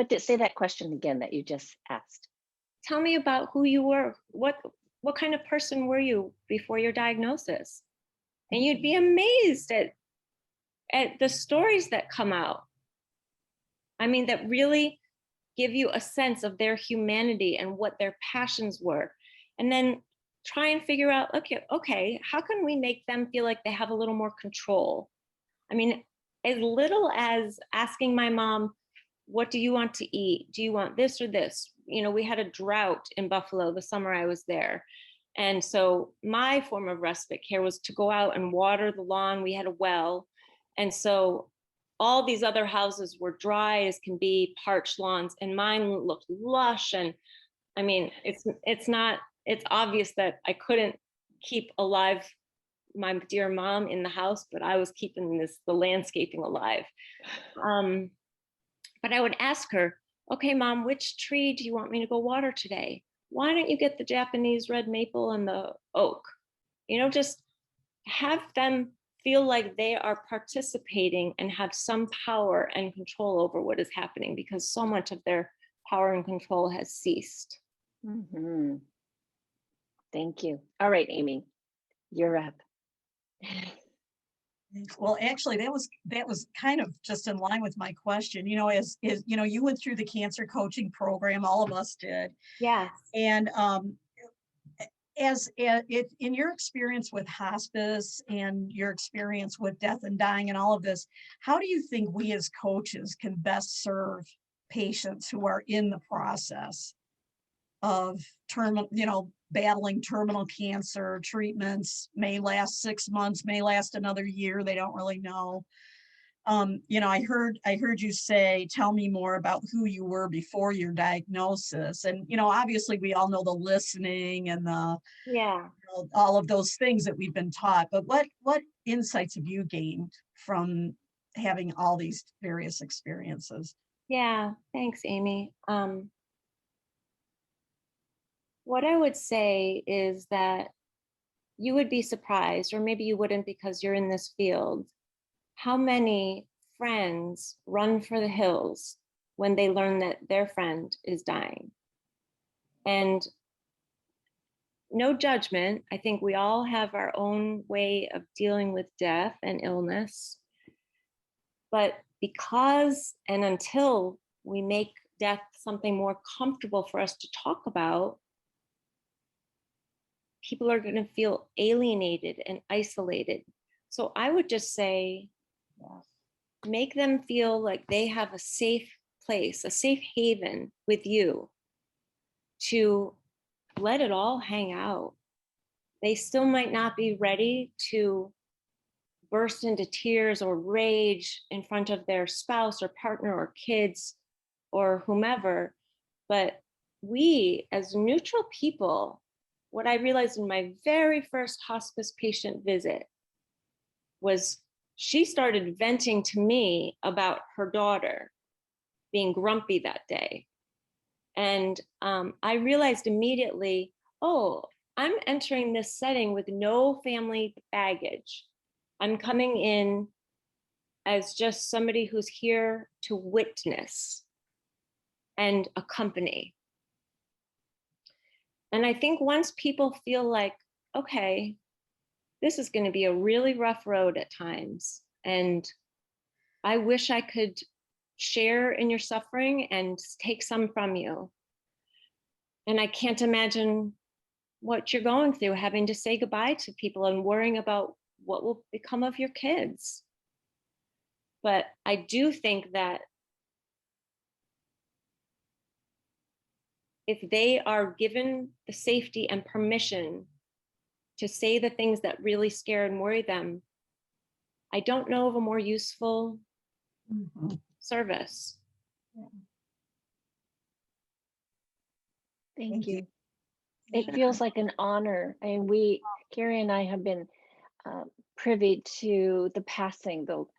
Speaker 1: did, say that question again that you just asked.
Speaker 3: Tell me about who you were. What kind of person were you before your diagnosis? And you'd be amazed at the stories that come out. I mean, that really give you a sense of their humanity and what their passions were. And then try and figure out, okay, how can we make them feel like they have a little more control? I mean, as little as asking my mom, what do you want to eat? Do you want this or this? You know, we had a drought in Buffalo the summer I was there. And so my form of respite care was to go out and water the lawn. We had a well. And so all these other houses were dry as can be, parched lawns, and mine looked lush. And I mean, it's obvious that I couldn't keep alive my dear mom in the house, but I was keeping the landscaping alive. But I would ask her, okay, Mom, which tree do you want me to go water today? Why don't you get the Japanese red maple and the oak? You know, just have them feel like they are participating and have some power and control over what is happening, because so much of their power and control has ceased.
Speaker 1: Mm-hmm. Thank you. All right, Amy, you're up.
Speaker 5: Well, actually, that was kind of just in line with my question. You know, as you know, you went through the cancer coaching program, all of us did.
Speaker 3: Yes.
Speaker 5: And if in your experience with hospice and your experience with death and dying and all of this, how do you think we as coaches can best serve patients who are in the process of battling terminal cancer? Treatments may last 6 months, may last another year, they don't really know. You know, I heard you say, tell me more about who you were before your diagnosis. And, you know, obviously we all know the listening and the,
Speaker 3: Yeah.
Speaker 5: all of those things that we've been taught, but what insights have you gained from having all these various experiences?
Speaker 3: Yeah. Thanks, Amy. What I would say is that you would be surprised, or maybe you wouldn't because you're in this field, how many friends run for the hills when they learn that their friend is dying. And no judgment. I think we all have our own way of dealing with death and illness. But because and until we make death something more comfortable for us to talk about, people are going to feel alienated and isolated. So I would just say, make them feel like they have a safe place, a safe haven with you to let it all hang out. They still might not be ready to burst into tears or rage in front of their spouse or partner or kids or whomever. But we, as neutral people, what I realized in my very first hospice patient visit was she started venting to me about her daughter being grumpy that day. And I realized immediately, oh, I'm entering this setting with no family baggage. I'm coming in as just somebody who's here to witness and accompany. And I think once people feel like, okay, this is going to be a really rough road at times, and I wish I could share in your suffering and take some from you. And I can't imagine what you're going through, having to say goodbye to people and worrying about what will become of your kids. But I do think that if they are given the safety and permission to say the things that really scare and worry them, I don't know of a more useful service.
Speaker 1: Thank you. It feels like an honor. And Carrie and I have been privy to the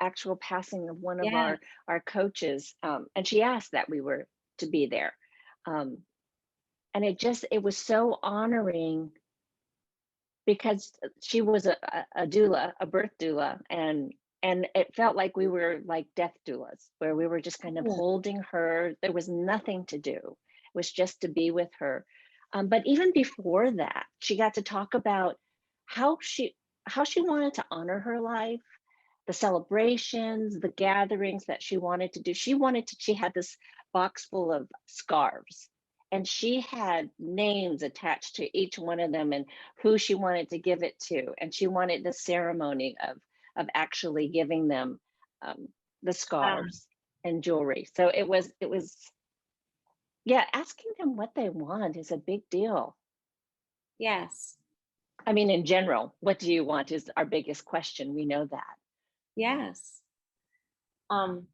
Speaker 1: actual passing of one of
Speaker 3: Yeah.
Speaker 1: our coaches. And she asked that we were to be there. And it was so honoring because she was a doula, a birth doula. And it felt like we were like death doulas, where we were just kind of holding her. There was nothing to do. It was just to be with her. But even before that, she got to talk about how she wanted to honor her life, the celebrations, the gatherings that she wanted to do. She had this box full of scarves, and she had names attached to each one of them and who she wanted to give it to. And she wanted the ceremony of actually giving them the scarves and jewelry. So it was, yeah, asking them what they want is a big deal.
Speaker 3: Yes.
Speaker 1: I mean, in general, what do you want is our biggest question. We know that.
Speaker 3: Yes. I'm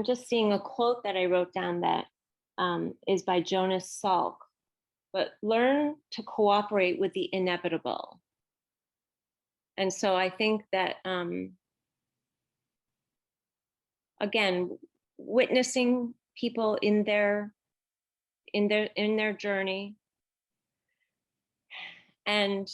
Speaker 3: just seeing a quote that I wrote down that is by Jonas Salk, but learn to cooperate with the inevitable. And so I think that, again, witnessing people in their journey and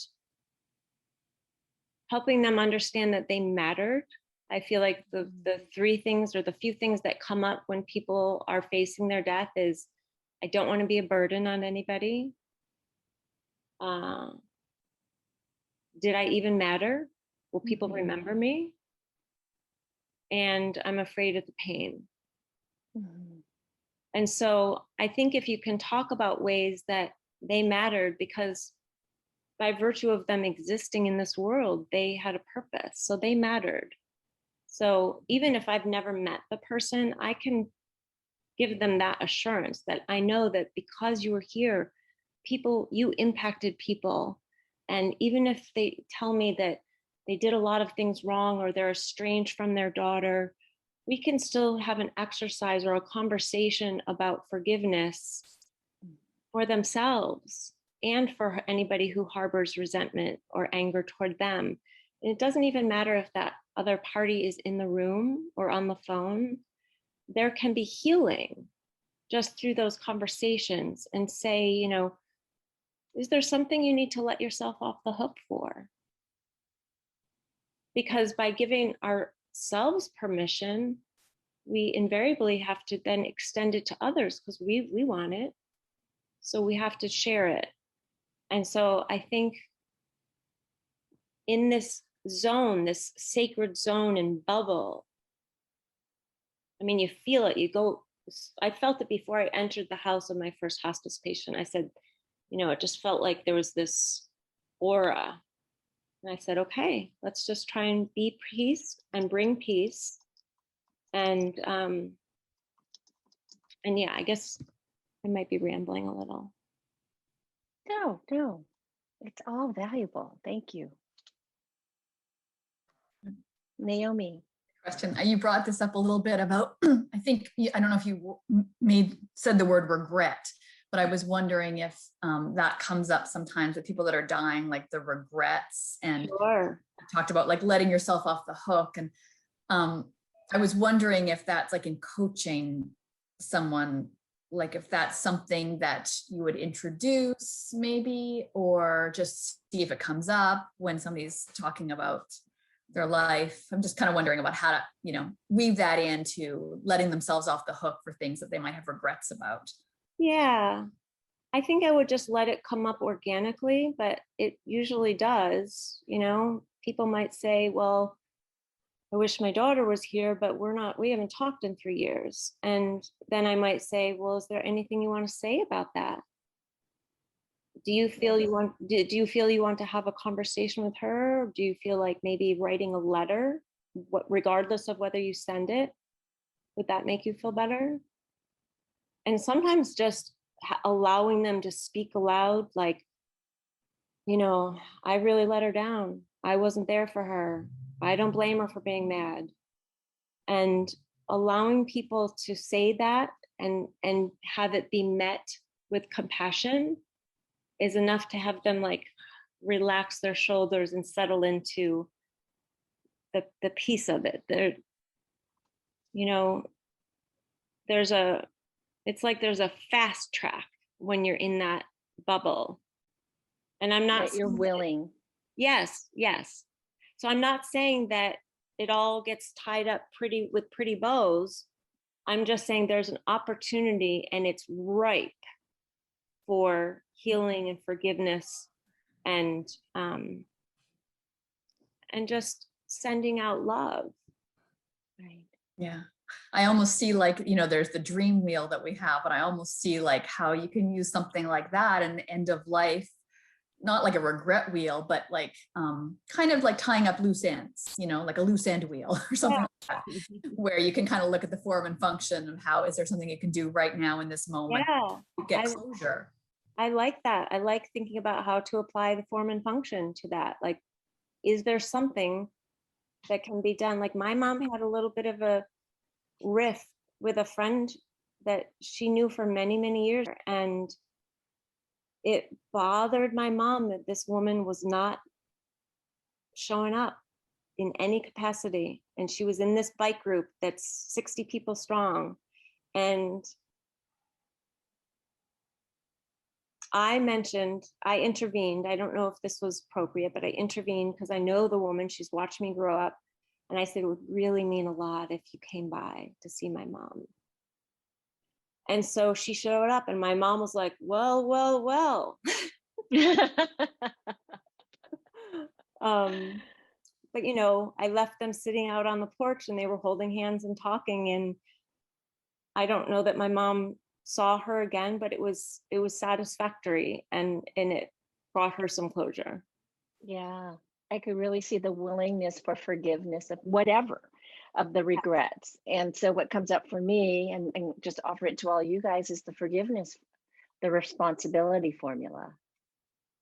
Speaker 3: helping them understand that they mattered. I feel like the three things or the few things that come up when people are facing their death is, I don't want to be a burden on anybody. Did I even matter? Will people remember me? And I'm afraid of the pain. And so I think if you can talk about ways that they mattered, because by virtue of them existing in this world, they had a purpose, so they mattered. So even if I've never met the person, I can give them that assurance that I know that because you were here, you impacted people. And even if they tell me that they did a lot of things wrong or they're estranged from their daughter, we can still have an exercise or a conversation about forgiveness for themselves and for anybody who harbors resentment or anger toward them. And it doesn't even matter if that other party is in the room or on the phone. There can be healing just through those conversations, and say, you know, is there something you need to let yourself off the hook for? Because by giving ourselves permission, we invariably have to then extend it to others because we want it. So we have to share it. And so I think in this zone, this sacred zone and bubble, I mean, you feel it, you go, I felt it before I entered the house of my first hospice patient. I said, you know, it just felt like there was this aura. And I said, okay, let's just try and be peace and bring peace. And yeah, I guess I might be rambling a little.
Speaker 1: No, it's all valuable. Thank you. Naomi.
Speaker 6: Question. You brought this up a little bit about, I think, I don't know if you said the word regret, but I was wondering if that comes up sometimes with people that are dying, like the regrets, and
Speaker 3: Sure.
Speaker 6: talked about like letting yourself off the hook. And I was wondering if that's like in coaching someone, like if that's something that you would introduce maybe, or just see if it comes up when somebody's talking about their life. I'm just kind of wondering about how to, you know, weave that into letting themselves off the hook for things that they might have regrets about.
Speaker 3: Yeah, I think I would just let it come up organically, but it usually does. You know, people might say, well, I wish my daughter was here, but we haven't talked in 3 years. And then I might say, well, is there anything you want to say about that? Do you feel you want to have a conversation with her? Or do you feel like maybe writing a letter, regardless of whether you send it, would that make you feel better? And sometimes just allowing them to speak aloud, like, you know, I really let her down. I wasn't there for her. I don't blame her for being mad. And allowing people to say that and have it be met with compassion is enough to have them like relax their shoulders and settle into the piece of it. There, you know, it's like there's a fast track when you're in that bubble. And I'm not
Speaker 1: That you're willing.
Speaker 3: Yes. So I'm not saying that it all gets tied up with pretty bows. I'm just saying there's an opportunity and it's ripe for healing and forgiveness and just sending out love.
Speaker 1: Right.
Speaker 6: Yeah. I almost see like, you know, there's the dream wheel that we have, but I almost see like how you can use something like that in the end of life, not like a regret wheel, but like kind of like tying up loose ends, you know, like a loose end wheel or something like that, where you can kind of look at the form and function of how is there something you can do right now in this moment to get closure.
Speaker 3: I like that. I like thinking about how to apply the form and function to that. Like, is there something that can be done? Like my mom had a little bit of a rift with a friend that she knew for many, many years. And it bothered my mom that this woman was not showing up in any capacity. And she was in this bike group that's 60 people strong. And I intervened. I don't know if this was appropriate, but I intervened because I know the woman, she's watched me grow up. And I said, it would really mean a lot if you came by to see my mom. And so she showed up and my mom was like, well. But you know, I left them sitting out on the porch and they were holding hands and talking. And I don't know that my mom saw her again, but it was satisfactory and it brought her some closure.
Speaker 1: Yeah, I could really see the willingness for forgiveness of whatever, of the regrets. And so what comes up for me, and just offer it to all you guys, is the forgiveness, the responsibility formula.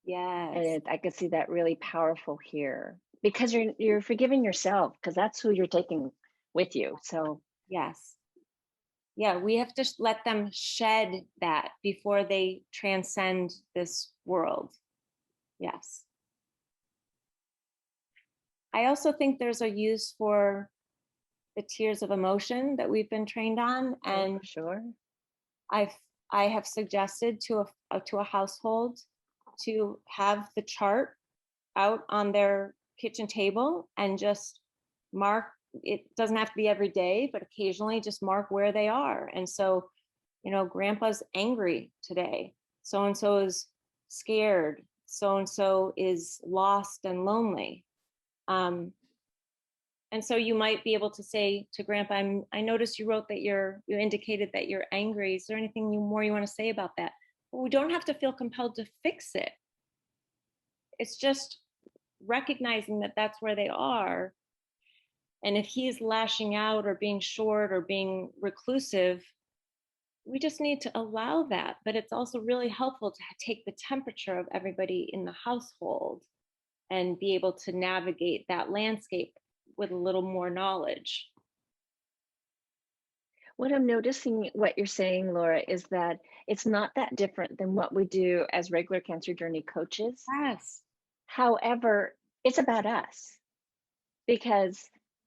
Speaker 3: Yes.
Speaker 1: And I could see that really powerful here. because you're forgiving yourself, because that's who you're taking with you. So
Speaker 3: Yes. Yeah, we have to let them shed that before they transcend this world. Yes. I also think there's a use for the tiers of emotion that we've been trained on, and
Speaker 1: sure.
Speaker 3: I've I have suggested to a household to have the chart out on their kitchen table and just mark. It doesn't have to be every day, but occasionally just mark where they are. And so, grandpa's angry today, so and so is scared, so and so is lost and lonely. And so you might be able to say to grandpa, I noticed you wrote that you indicated that you're angry. Is there anything more you want to say about that? Well, we don't have to feel compelled to fix it. It's just recognizing that that's where they are. And if he's lashing out or being short or being reclusive, we just need to allow that. But it's also really helpful to take the temperature of everybody in the household and be able to navigate that landscape with a little more knowledge.
Speaker 1: What I'm noticing, what you're saying, Laura, is that it's not that different than what we do as regular cancer journey coaches.
Speaker 3: Yes.
Speaker 1: However, it's about us, because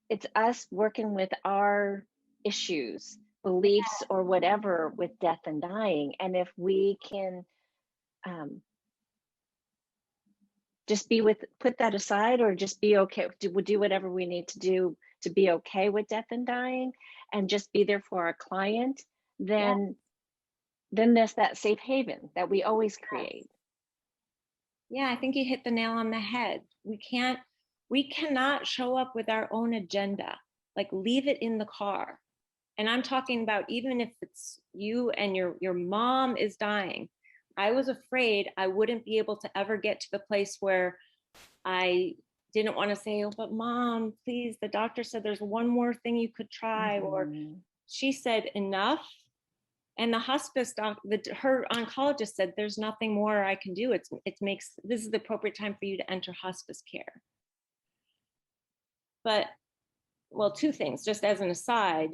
Speaker 1: it's us working with our issues, beliefs, or whatever with death and dying. And if we can just put that aside, or just be okay, we'll do whatever we need to do to be okay with death and dying, and just be there for our client, then there's that safe haven that we always create.
Speaker 3: Yeah, I think you hit the nail on the head. We cannot show up with our own agenda, like leave it in the car. And I'm talking about even if it's you and your mom is dying. I was afraid I wouldn't be able to ever get to the place where I didn't want to say, oh, but mom, please, the doctor said there's one more thing you could try. Or she said, enough. And the hospice her oncologist said, there's nothing more I can do. This is the appropriate time for you to enter hospice care. But, well, two things, just as an aside,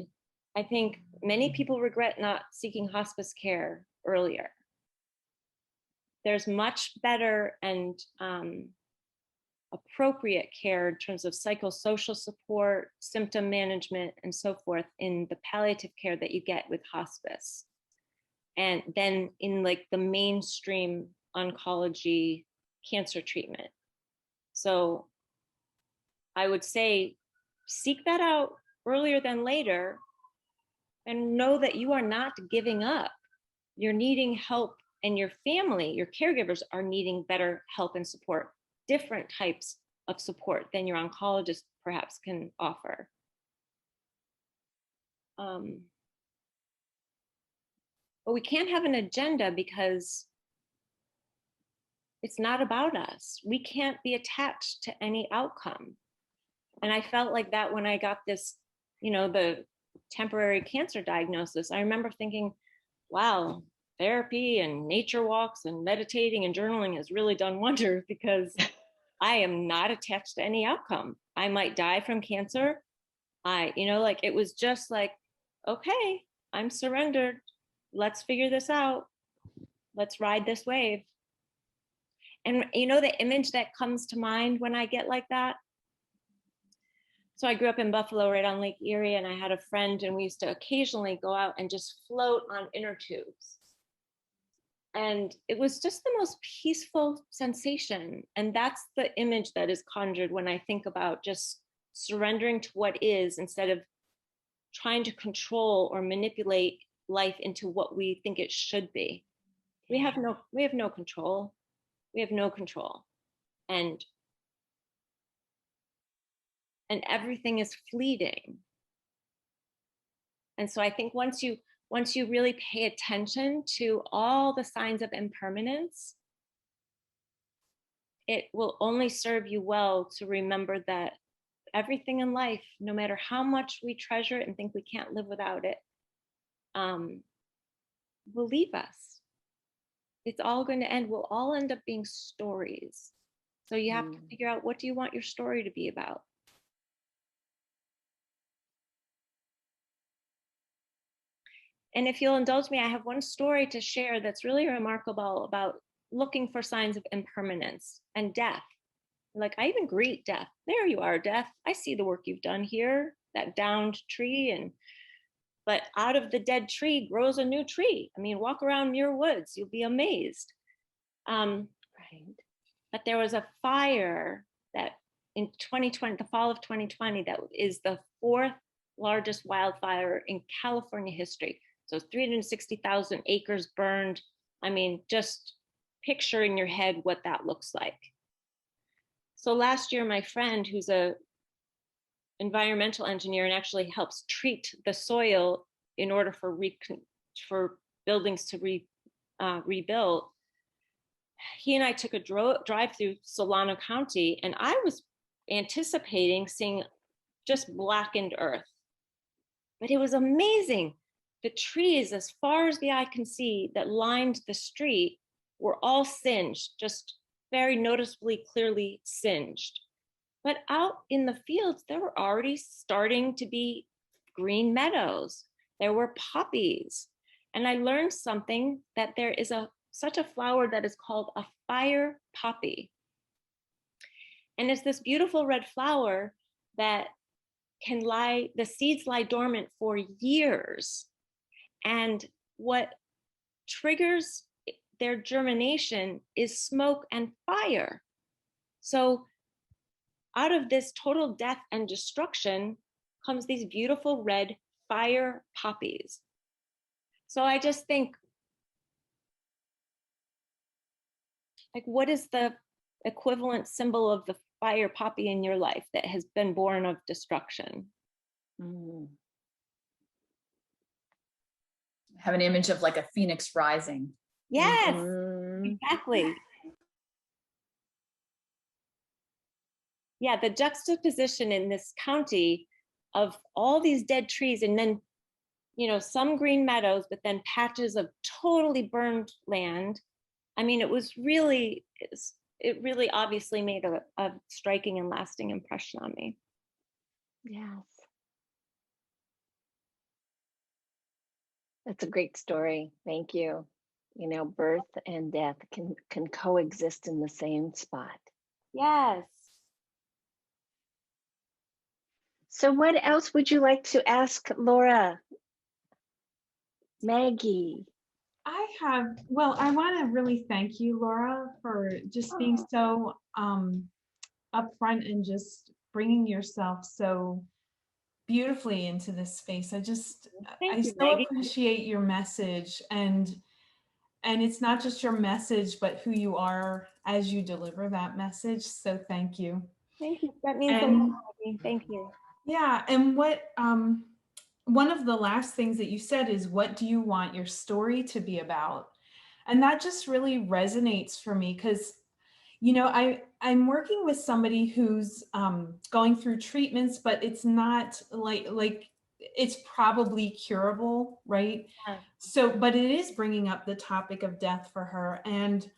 Speaker 3: I think many people regret not seeking hospice care earlier. There's much better and appropriate care in terms of psychosocial support, symptom management, and so forth in the palliative care that you get with hospice. And then in like the mainstream oncology cancer treatment. So I would say seek that out earlier than later, and know that you are not giving up. You're needing help, and your family, your caregivers are needing better help and support, different types of support than your oncologist perhaps can offer. But we can't have an agenda because it's not about us. We can't be attached to any outcome. And I felt like that when I got this, the temporary cancer diagnosis. I remember thinking, wow, therapy and nature walks and meditating and journaling has really done wonders, because I am not attached to any outcome. I might die from cancer. It was just like, okay, I'm surrendered. Let's figure this out. Let's ride this wave. And the image that comes to mind when I get like that. So I grew up in Buffalo, right on Lake Erie, and I had a friend, and we used to occasionally go out and just float on inner tubes. And it was just the most peaceful sensation. And that's the image that is conjured when I think about just surrendering to what is, instead of trying to control or manipulate life into what we think it should be. We have no control. We have no control. And everything is fleeting. And so I think once you really pay attention to all the signs of impermanence, it will only serve you well to remember that everything in life, no matter how much we treasure it and think we can't live without it, will leave us. It's all going to end. We'll all end up being stories. So you have to
Speaker 1: Mm.
Speaker 3: figure out, what do you want your story to be about? And if you'll indulge me, I have one story to share that's really remarkable about looking for signs of impermanence and death. Like, I even greet death. There you are, death. I see the work you've done here, that downed tree. But out of the dead tree grows a new tree. I mean, walk around Muir Woods, you'll be amazed.
Speaker 1: Right.
Speaker 3: But there was a fire that in 2020, the fall of 2020, that is the 4th largest wildfire in California history. So 360,000 acres burned. I mean, just picture in your head what that looks like. So last year, my friend, who's a environmental engineer and actually helps treat the soil in order for buildings to rebuild, he and I took a drive through Solano County, and I was anticipating seeing just blackened earth. But it was amazing. The trees, as far as the eye can see, that lined the street were all singed, just very noticeably clearly singed. But out in the fields, there were already starting to be green meadows. There were poppies. And I learned something, that there is such a flower that is called a fire poppy. And it's this beautiful red flower that the seeds lie dormant for years. And what triggers their germination is smoke and fire. So out of this total death and destruction comes these beautiful red fire poppies. So I just think, like, what is the equivalent symbol of the fire poppy in your life that has been born of destruction?
Speaker 1: Mm.
Speaker 6: Have an image of like a phoenix rising.
Speaker 3: Yes,
Speaker 1: Mhm.
Speaker 3: exactly. Yeah, the juxtaposition in this county of all these dead trees, and then, some green meadows, but then patches of totally burned land. I mean, it really obviously made a striking and lasting impression on me.
Speaker 1: Yes. That's a great story. Thank you. Birth and death can coexist in the same spot.
Speaker 3: Yes.
Speaker 1: So what else would you like to ask Laura? Maggie?
Speaker 7: I want to really thank you, Laura, for just being so upfront and just bringing yourself so beautifully into this space. I
Speaker 3: Thank you,
Speaker 7: so
Speaker 3: Maggie.
Speaker 7: appreciate your message, and it's not just your message, but who you are as you deliver that message. So thank you.
Speaker 3: Thank you. That means a
Speaker 7: And
Speaker 3: lot, Maggie. Thank you.
Speaker 7: yeah, and one of the last things that you said is, what do you want your story to be about? And that just really resonates for me, because I'm working with somebody who's going through treatments, but it's not like it's probably curable, right?
Speaker 3: Yeah.
Speaker 7: So, but it is bringing up the topic of death for her. And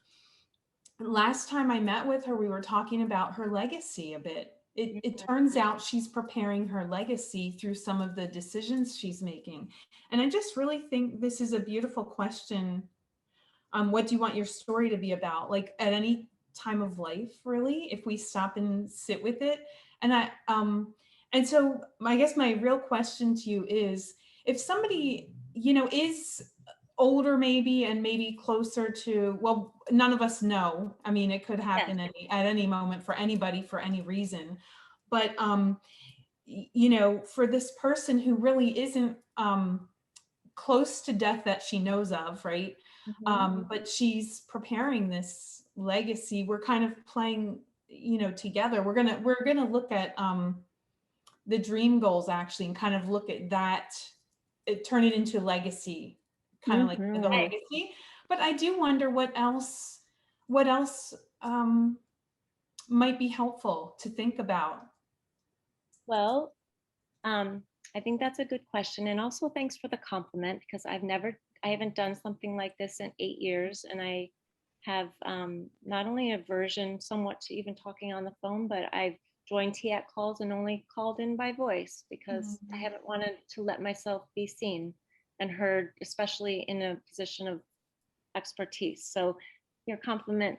Speaker 7: last time I met with her, we were talking about her legacy a bit. It turns out she's preparing her legacy through some of the decisions she's making. And I just really think this is a beautiful question. What do you want your story to be about? Like, at any time of life, really, if we stop and sit with it. And so I guess my real question to you is, if somebody, is older maybe, and maybe closer to, well, none of us know. I mean, it could happen at any moment for anybody, for any reason. But, for this person who really isn't close to death that she knows of, right? But she's preparing this legacy. We're kind of playing, together. We're gonna look at the dream goals, actually, and kind of look at that, turn it into legacy, kind of like the legacy. But I do wonder what else might be helpful to think about.
Speaker 3: Well, I think that's a good question. And also thanks for the compliment, because I haven't done something like this in 8 years. And I have not only aversion somewhat to even talking on the phone, but I've joined TIAC calls and only called in by voice because I haven't wanted to let myself be seen and heard, especially in a position of expertise. So your compliment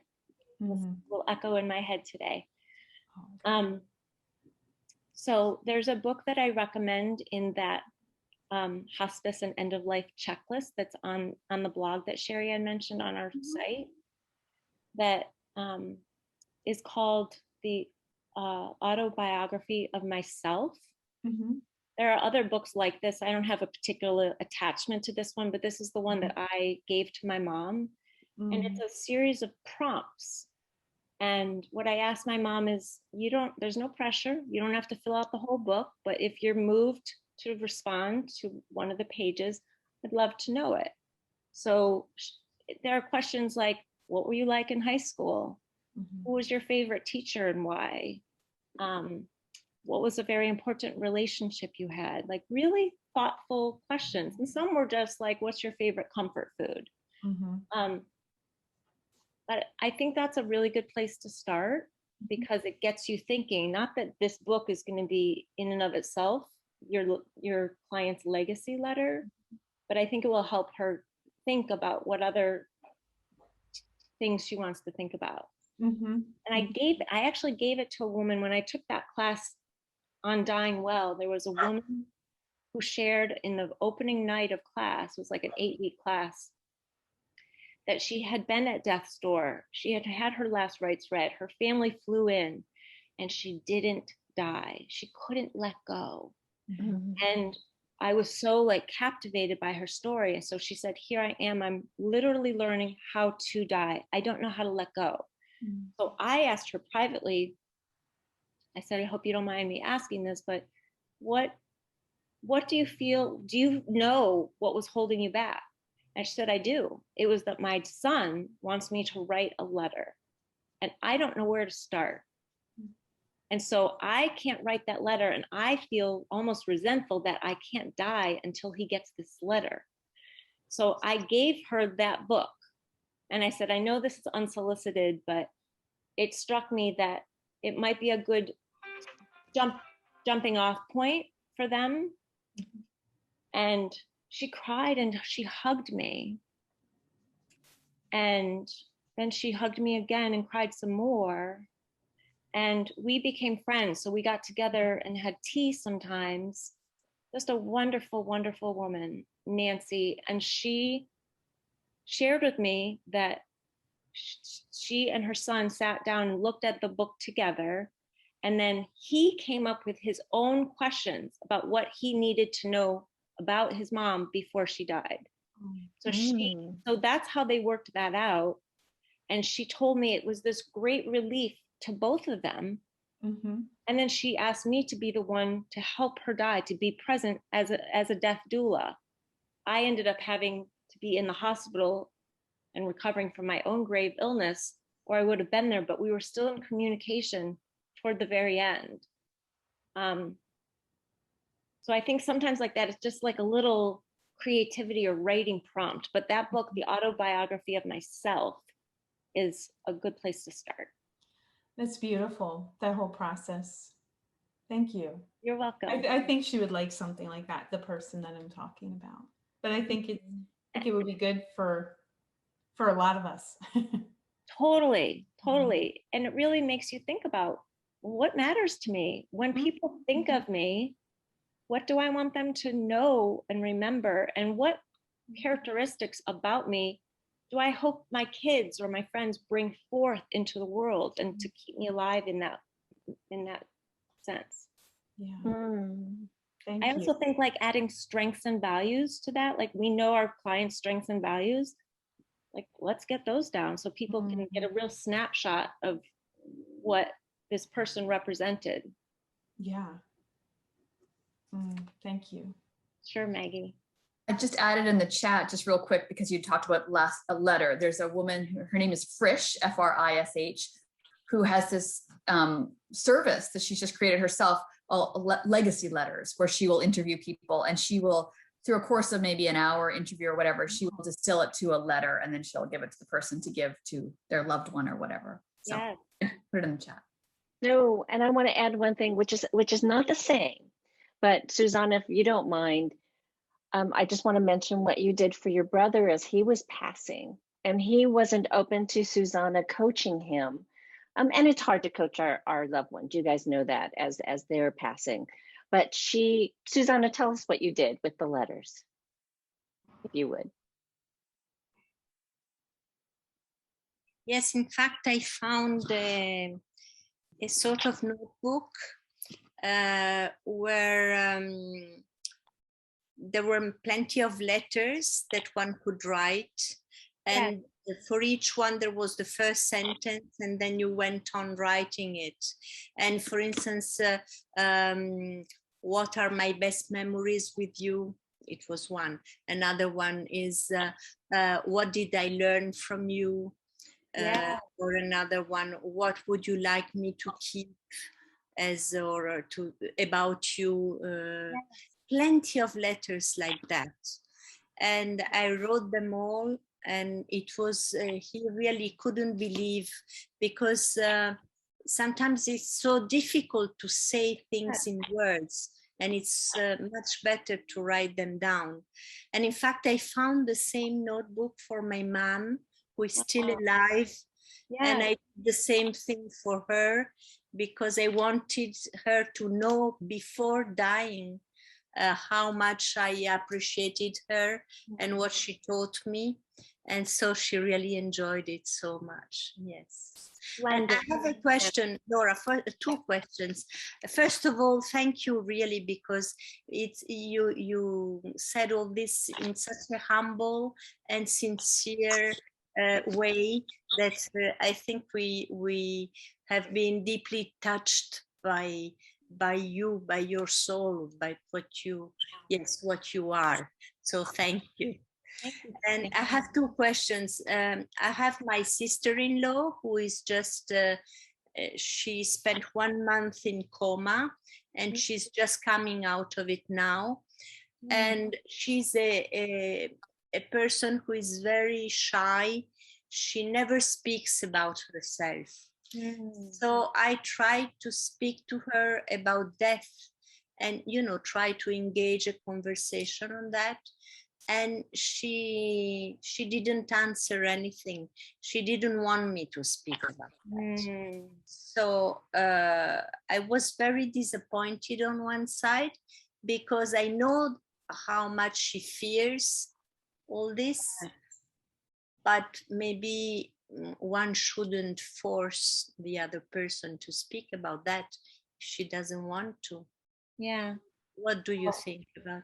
Speaker 3: will echo in my head today. So there's a book that I recommend in that hospice and end of life checklist that's on the blog that Sherry had mentioned on our site that is called The Autobiography of Myself. There are other books like this. I don't have a particular attachment to this one, but this is the one that I gave to my mom. And it's a series of prompts. And what I asked my mom is, there's no pressure. You don't have to fill out the whole book, but if you're moved to respond to one of the pages, I'd love to know it. So there are questions like, what were you like in high school? Who was your favorite teacher and why? What was a very important relationship you had? Like really thoughtful questions. And some were just like, what's your favorite comfort food? But I think that's a really good place to start because it gets you thinking, not that this book is going to be in and of itself your client's legacy letter, but I think it will help her think about what other things she wants to think about. And I actually gave it to a woman when I took that class on dying well. There was a woman who shared in the opening night of class, it was like an 8-week class, that she had been at death's door. She had had her last rites read. Her family flew in and she didn't die. She couldn't let go. And I was so like captivated by her story. And so she said, here I am, I'm literally learning how to die. I don't know how to let go. So I asked her privately, I said, I hope you don't mind me asking this, but what do you feel? Do you know what was holding you back? And she said, I do. It was that my son wants me to write a letter and I don't know where to start. And so I can't write that letter. And I feel almost resentful that I can't die until he gets this letter. So I gave her that book. And I said, I know this is unsolicited, but it struck me that it might be a good jumping off point for them. And she cried and she hugged me. And then she hugged me again and cried some more. And we became friends. So we got together and had tea sometimes. Just a wonderful, wonderful woman, Nancy. And she shared with me that she and her son sat down and looked at the book together. And then he came up with his own questions about what he needed to know about his mom before she died. So that's how they worked that out. And she told me it was this great relief to both of them. And then she asked me to be the one to help her die, to be present as a death doula. I ended up having to be in the hospital and recovering from my own grave illness, or I would have been there, but we were still in communication toward the very end. So I think sometimes like that, it's just like a little creativity or writing prompt, but that book, The Autobiography of Myself, is a good place to start.
Speaker 7: That's beautiful, that whole process. Thank you.
Speaker 3: You're welcome.
Speaker 7: I think she would like something like that, the person that I'm talking about. But I think it would be good for a lot of us.
Speaker 3: Totally. And it really makes you think about what matters to me. When people think of me, what do I want them to know and remember? And what characteristics about me do I hope my kids or my friends bring forth into the world and to keep me alive in that sense?
Speaker 7: Yeah. Thank
Speaker 3: I
Speaker 7: you.
Speaker 3: also think like adding strengths and values to that, like we know our clients' strengths and values, like let's get those down so people can get a real snapshot of what this person represented.
Speaker 7: Yeah. Thank you.
Speaker 3: Sure, Maggie.
Speaker 6: I just added in the chat just real quick because you talked about a letter. There's a woman, her name is Frisch, F-R-I-S-H, who has this service that she's just created herself, legacy letters, where she will interview people and she will through a course of maybe an hour interview or whatever, she will distill it to a letter, and then she'll give it to the person to give to their loved one or whatever. So
Speaker 3: Yes.
Speaker 6: put it in the chat.
Speaker 1: No, and I want to add one thing, which is not the same, but Susanna, if you don't mind, I just want to mention what you did for your brother as he was passing, and he wasn't open to Susanna coaching him. And it's hard to coach our loved ones. You guys know that as they're passing. But Susanna, tell us what you did with the letters, if you would.
Speaker 8: Yes, in fact, I found a sort of notebook where there were plenty of letters that one could write. And for each one, there was the first sentence, and then you went on writing it. And for instance, what are my best memories with you? It was one. Another one is, what did I learn from you? Or another one, what would you like me to keep as or to about you? Plenty of letters like that. And I wrote them all, and it was, he really couldn't believe, because sometimes it's so difficult to say things in words, and it's much better to write them down. And in fact, I found the same notebook for my mom, who is still alive. And I did the same thing for her, because I wanted her to know before dying how much I appreciated her and what she taught me. And so she really enjoyed it so much. Yes. And I have a question, Laura, for two questions. First of all, thank you really, because it's you said all this in such a humble and sincere way that I think we have been deeply touched by you, by your soul, by what you are. So thank you. And I have two questions. I have my sister-in-law who is just, she spent 1 month in coma, and she's just coming out of it now. And she's a person who is very shy. She never speaks about herself. So I tried to speak to her about death and, try to engage a conversation on that. And she didn't answer anything. She didn't want me to speak about that. So I was very disappointed on one side, because I know how much she fears all this, but maybe one shouldn't force the other person to speak about that if she doesn't want to.
Speaker 3: Yeah.
Speaker 8: What do you think about?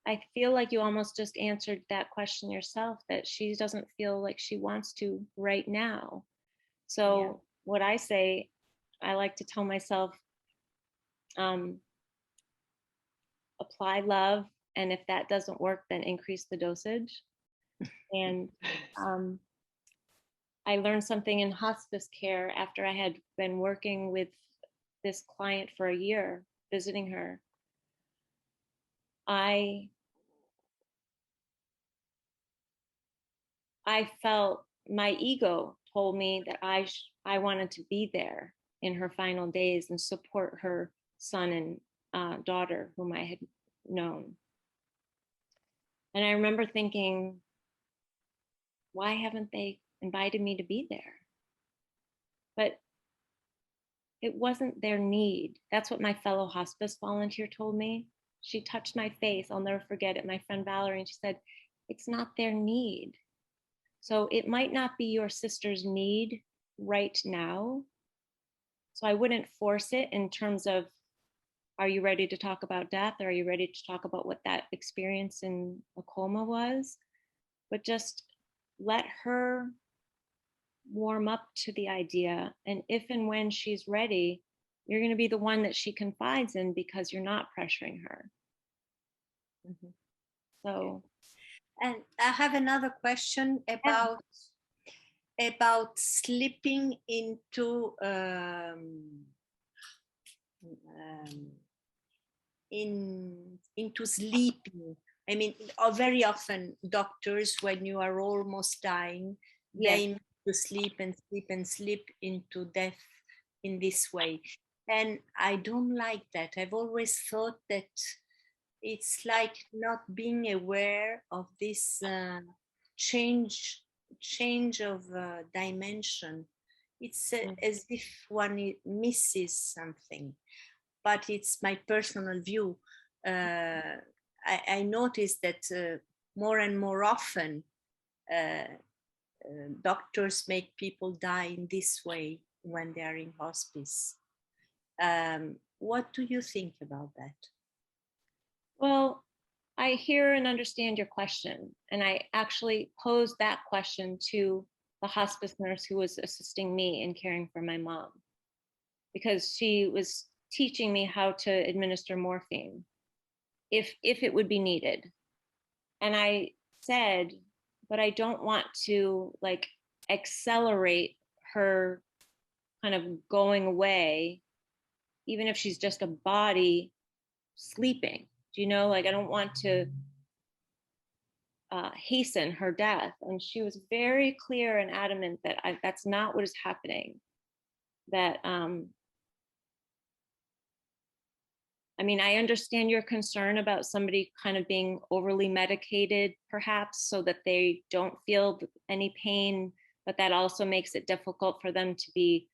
Speaker 3: I feel like you almost just answered that question yourself, that she doesn't feel like she wants to right now. So what I say, I like to tell myself, apply love, and if that doesn't work, then increase the dosage. And I learned something in hospice care after I had been working with this client for a year, visiting her. I felt my ego told me that I wanted to be there in her final days and support her son and daughter, whom I had known. And I remember thinking, why haven't they invited me to be there? But it wasn't their need. That's what my fellow hospice volunteer told me. She touched my face, I'll never forget it, my friend Valerie, and she said, it's not their need. So it might not be your sister's need right now. So I wouldn't force it in terms of, are you ready to talk about death? Or are you ready to talk about what that experience in a coma was? But just let her warm up to the idea. And if and when she's ready, you're going to be the one that she confides in, because you're not pressuring her. So.
Speaker 8: And I have another question about slipping into into sleeping. I mean, very often doctors, when you are almost dying, they make you sleep and sleep and sleep into death in this way. And I don't like that. I've always thought that it's like not being aware of this change of dimension. It's as if one misses something, but it's my personal view. I noticed that more and more often doctors make people die in this way when they are in hospice. What do you think about that?
Speaker 3: Well, I hear and understand your question. And I actually posed that question to the hospice nurse who was assisting me in caring for my mom, because she was teaching me how to administer morphine if it would be needed. And I said, but I don't want to like accelerate her kind of going away, even if she's just a body sleeping. Do you know, like I don't want to hasten her death. And she was very clear and adamant that that's not what is happening. That I mean, I understand your concern about somebody kind of being overly medicated, perhaps, so that they don't feel any pain, but that also makes it difficult for them to be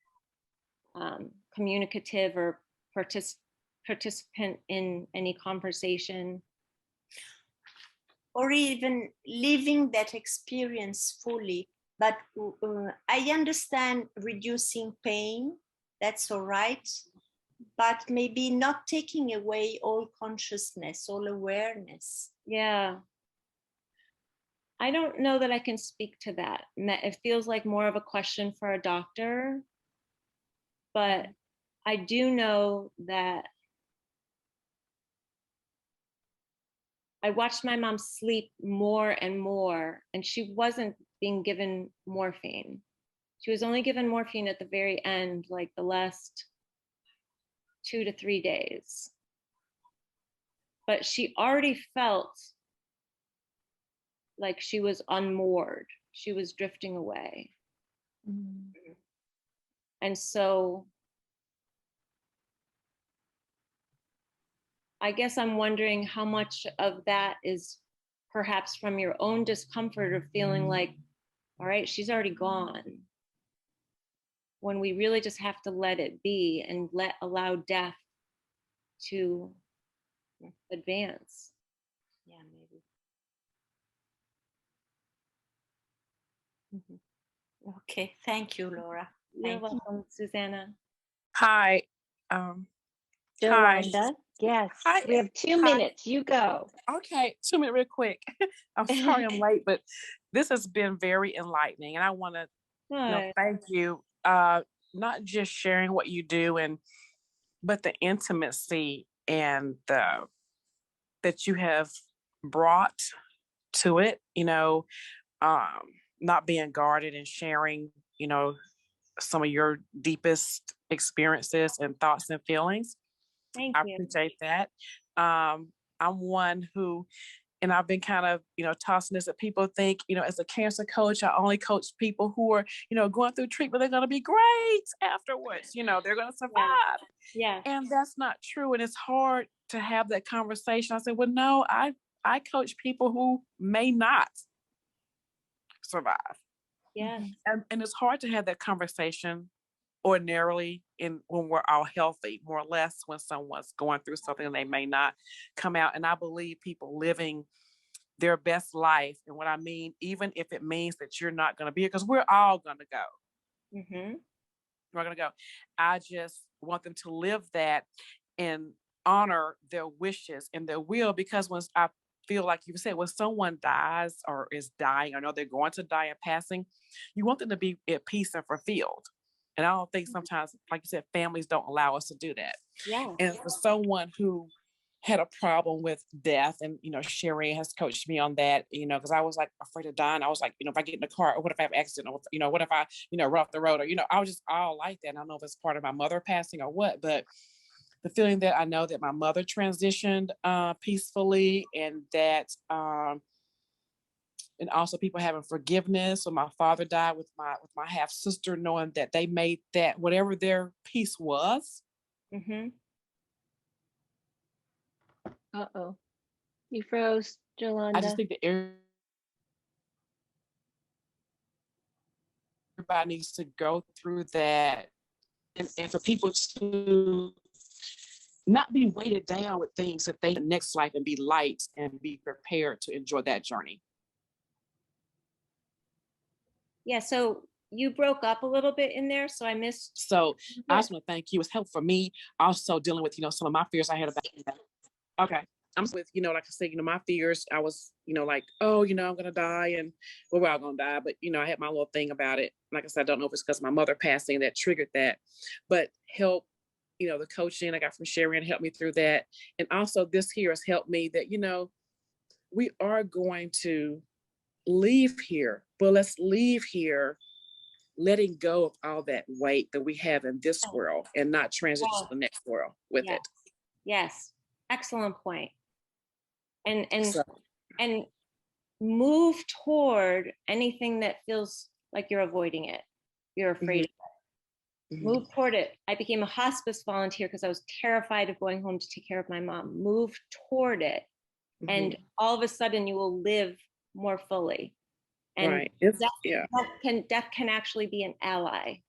Speaker 3: communicative or participant in any conversation.
Speaker 8: Or even living that experience fully. But I understand reducing pain, that's all right. But maybe not taking away all consciousness, all awareness.
Speaker 3: Yeah. I don't know that I can speak to that. It feels like more of a question for a doctor. But I do know that I watched my mom sleep more and more, and she wasn't being given morphine. She was only given morphine at the very end, like the last 2 to 3 days. But she already felt like she was unmoored. She was drifting away. Mm-hmm. And so I guess I'm wondering how much of that is perhaps from your own discomfort of feeling like, all right, she's already gone. When we really just have to let it be and allow death to advance.
Speaker 8: Yeah, maybe. Mm-hmm. Okay, thank you, Laura.
Speaker 3: You're welcome, Susanna.
Speaker 9: Hi.
Speaker 1: Yolanda, yes.
Speaker 9: Hi.
Speaker 1: We have 2 minutes. You go.
Speaker 9: Okay, 2 minutes, real quick. I'm sorry I'm late, but this has been very enlightening, and I want to thank you. Not just sharing what you do, but the intimacy and that you have brought to it. Not being guarded and sharing, some of your deepest experiences and thoughts and feelings.
Speaker 3: Thank you.
Speaker 9: I appreciate that. I'm one who, and I've been kind of, tossing this at people think, as a cancer coach, I only coach people who are, going through treatment. They're going to be great afterwards. They're going to survive.
Speaker 3: Yeah.
Speaker 9: And that's not true. And it's hard to have that conversation. I said, well, no, I coach people who may not survive.
Speaker 3: Yeah.
Speaker 9: And it's hard to have that conversation ordinarily when we're all healthy, more or less when someone's going through something and they may not come out. And I believe people living their best life. And what I mean, even if it means that you're not going to be here, because we're all going to go.
Speaker 3: Mm-hmm.
Speaker 9: We're going to go. I just want them to live that and honor their wishes and their will, because when I feel like you said, when someone dies or is dying, or know they're going to die in passing, you want them to be at peace and fulfilled. And I don't think sometimes, like you said, families don't allow us to do that.
Speaker 3: Yeah.
Speaker 9: And for someone who had a problem with death, and, Sherry has coached me on that, because I was like afraid of dying. I was like, if I get in the car, or what if I have an accident, or, what if I, run off the road, or, I was just all like that. And I don't know if it's part of my mother passing or what, but the feeling that I know that my mother transitioned peacefully, and that and also people having forgiveness. When my father died, with my half sister, knowing that they made that whatever their peace was.
Speaker 3: Mm-hmm.
Speaker 1: Uh-oh. You froze, Jolanda.
Speaker 9: I just think that everybody needs to go through that, and for people to not be weighted down with things, that they next life, and be light and be prepared to enjoy that journey.
Speaker 3: Yeah, so you broke up a little bit in there, so I missed.
Speaker 9: So I just want to thank you. It's helpful for me also dealing with, some of my fears I had about that. Okay. I'm with, like I said, my fears, I was, like, oh, I'm going to die, and we're all going to die. But, I had my little thing about it. Like I said, I don't know if it's because my mother passing that triggered that, but help, the coaching I got from Sharon helped me through that. And also this here has helped me that, we are going to leave here, but let's leave here letting go of all that weight that we have in this world, and not transition to the next world with it.
Speaker 3: Yes, excellent point. And
Speaker 9: So,
Speaker 3: and move toward anything that feels like you're avoiding it, you're afraid of it. Move toward it. I became a hospice volunteer because I was terrified of going home to take care of my mom. Move toward it, and all of a sudden you will live more fully. And
Speaker 9: right.
Speaker 3: Death can actually be an ally.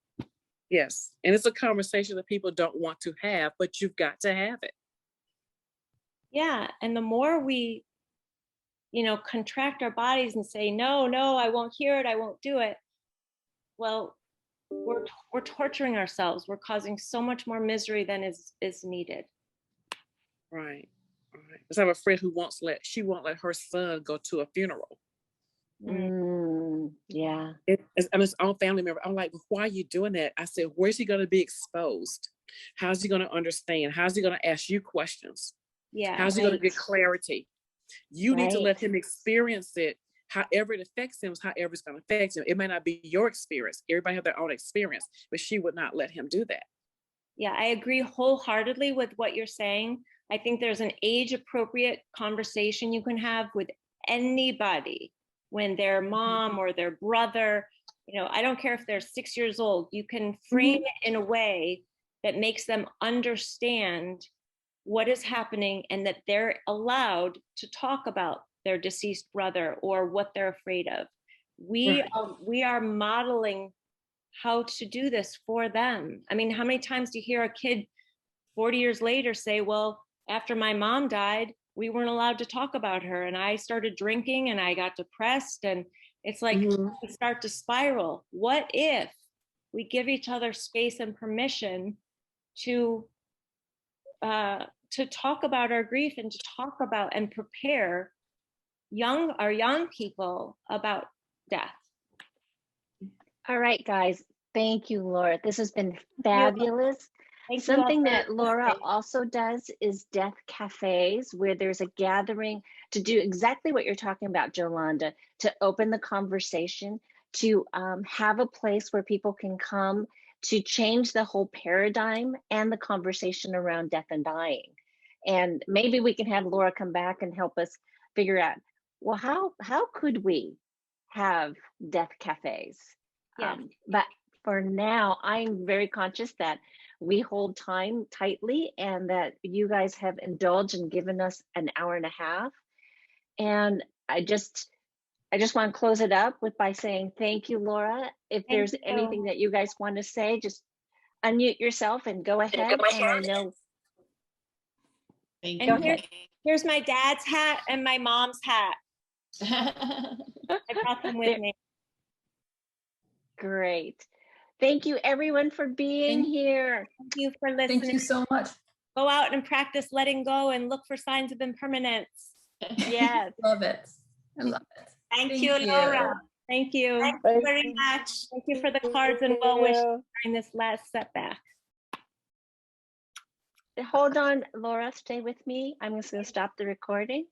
Speaker 9: Yes. And it's a conversation that people don't want to have, but you've got to have it.
Speaker 3: Yeah. And the more we, contract our bodies and say, no, I won't hear it, I won't do it. Well, we're torturing ourselves. We're causing so much more misery than is needed.
Speaker 9: Right. Because I have a friend who she won't let her son go to a funeral.
Speaker 1: Yeah.
Speaker 9: I'm his own family member. I'm like, well, why are you doing that? I said, where's he going to be exposed? How's he going to understand? How's he going to ask you questions?
Speaker 3: Yeah.
Speaker 9: How's he going to get clarity? You need to let him experience it. However it affects him is however it's going to affect him. It may not be your experience. Everybody has their own experience, but she would not let him do that.
Speaker 3: Yeah, I agree wholeheartedly with what you're saying. I think there's an age-appropriate conversation you can have with anybody when their mom or their brother, I don't care if they're 6 years old, you can frame it in a way that makes them understand what is happening, and that they're allowed to talk about their deceased brother or what they're afraid of. We are modeling how to do this for them. I mean, how many times do you hear a kid 40 years later say, well, after my mom died, we weren't allowed to talk about her, and I started drinking and I got depressed, and it's like we start to spiral. What if we give each other space and permission to talk about our grief, and to talk about and prepare our young people about death?
Speaker 1: All right, guys. Thank you, Laura. This has been fabulous. Something that Laura also does is death cafes, where there's a gathering to do exactly what you're talking about, Jolanda, to open the conversation, to have a place where people can come to change the whole paradigm and the conversation around death and dying. And maybe we can have Laura come back and help us figure out, well, how could we have death cafes? But for now, I'm very conscious that we hold time tightly, and that you guys have indulged and given us an hour and a half. And I just want to close it up by saying thank you, Laura. If there's anything that you guys want to say, just unmute yourself and go ahead. And I know.
Speaker 3: Thank you. Here's my dad's hat and my mom's hat. I brought them with me.
Speaker 1: Great. Thank you, everyone, for being here.
Speaker 3: Thank you for listening.
Speaker 6: Thank you so much.
Speaker 3: Go out and practice letting go and look for signs of impermanence.
Speaker 1: Yes.
Speaker 6: Love it. I love it.
Speaker 3: Thank you, Laura. Thank you. Thank you very much. Thank you for the cards and well wishes during this last setback.
Speaker 1: Hold on, Laura, stay with me. I'm just going to stop the recording.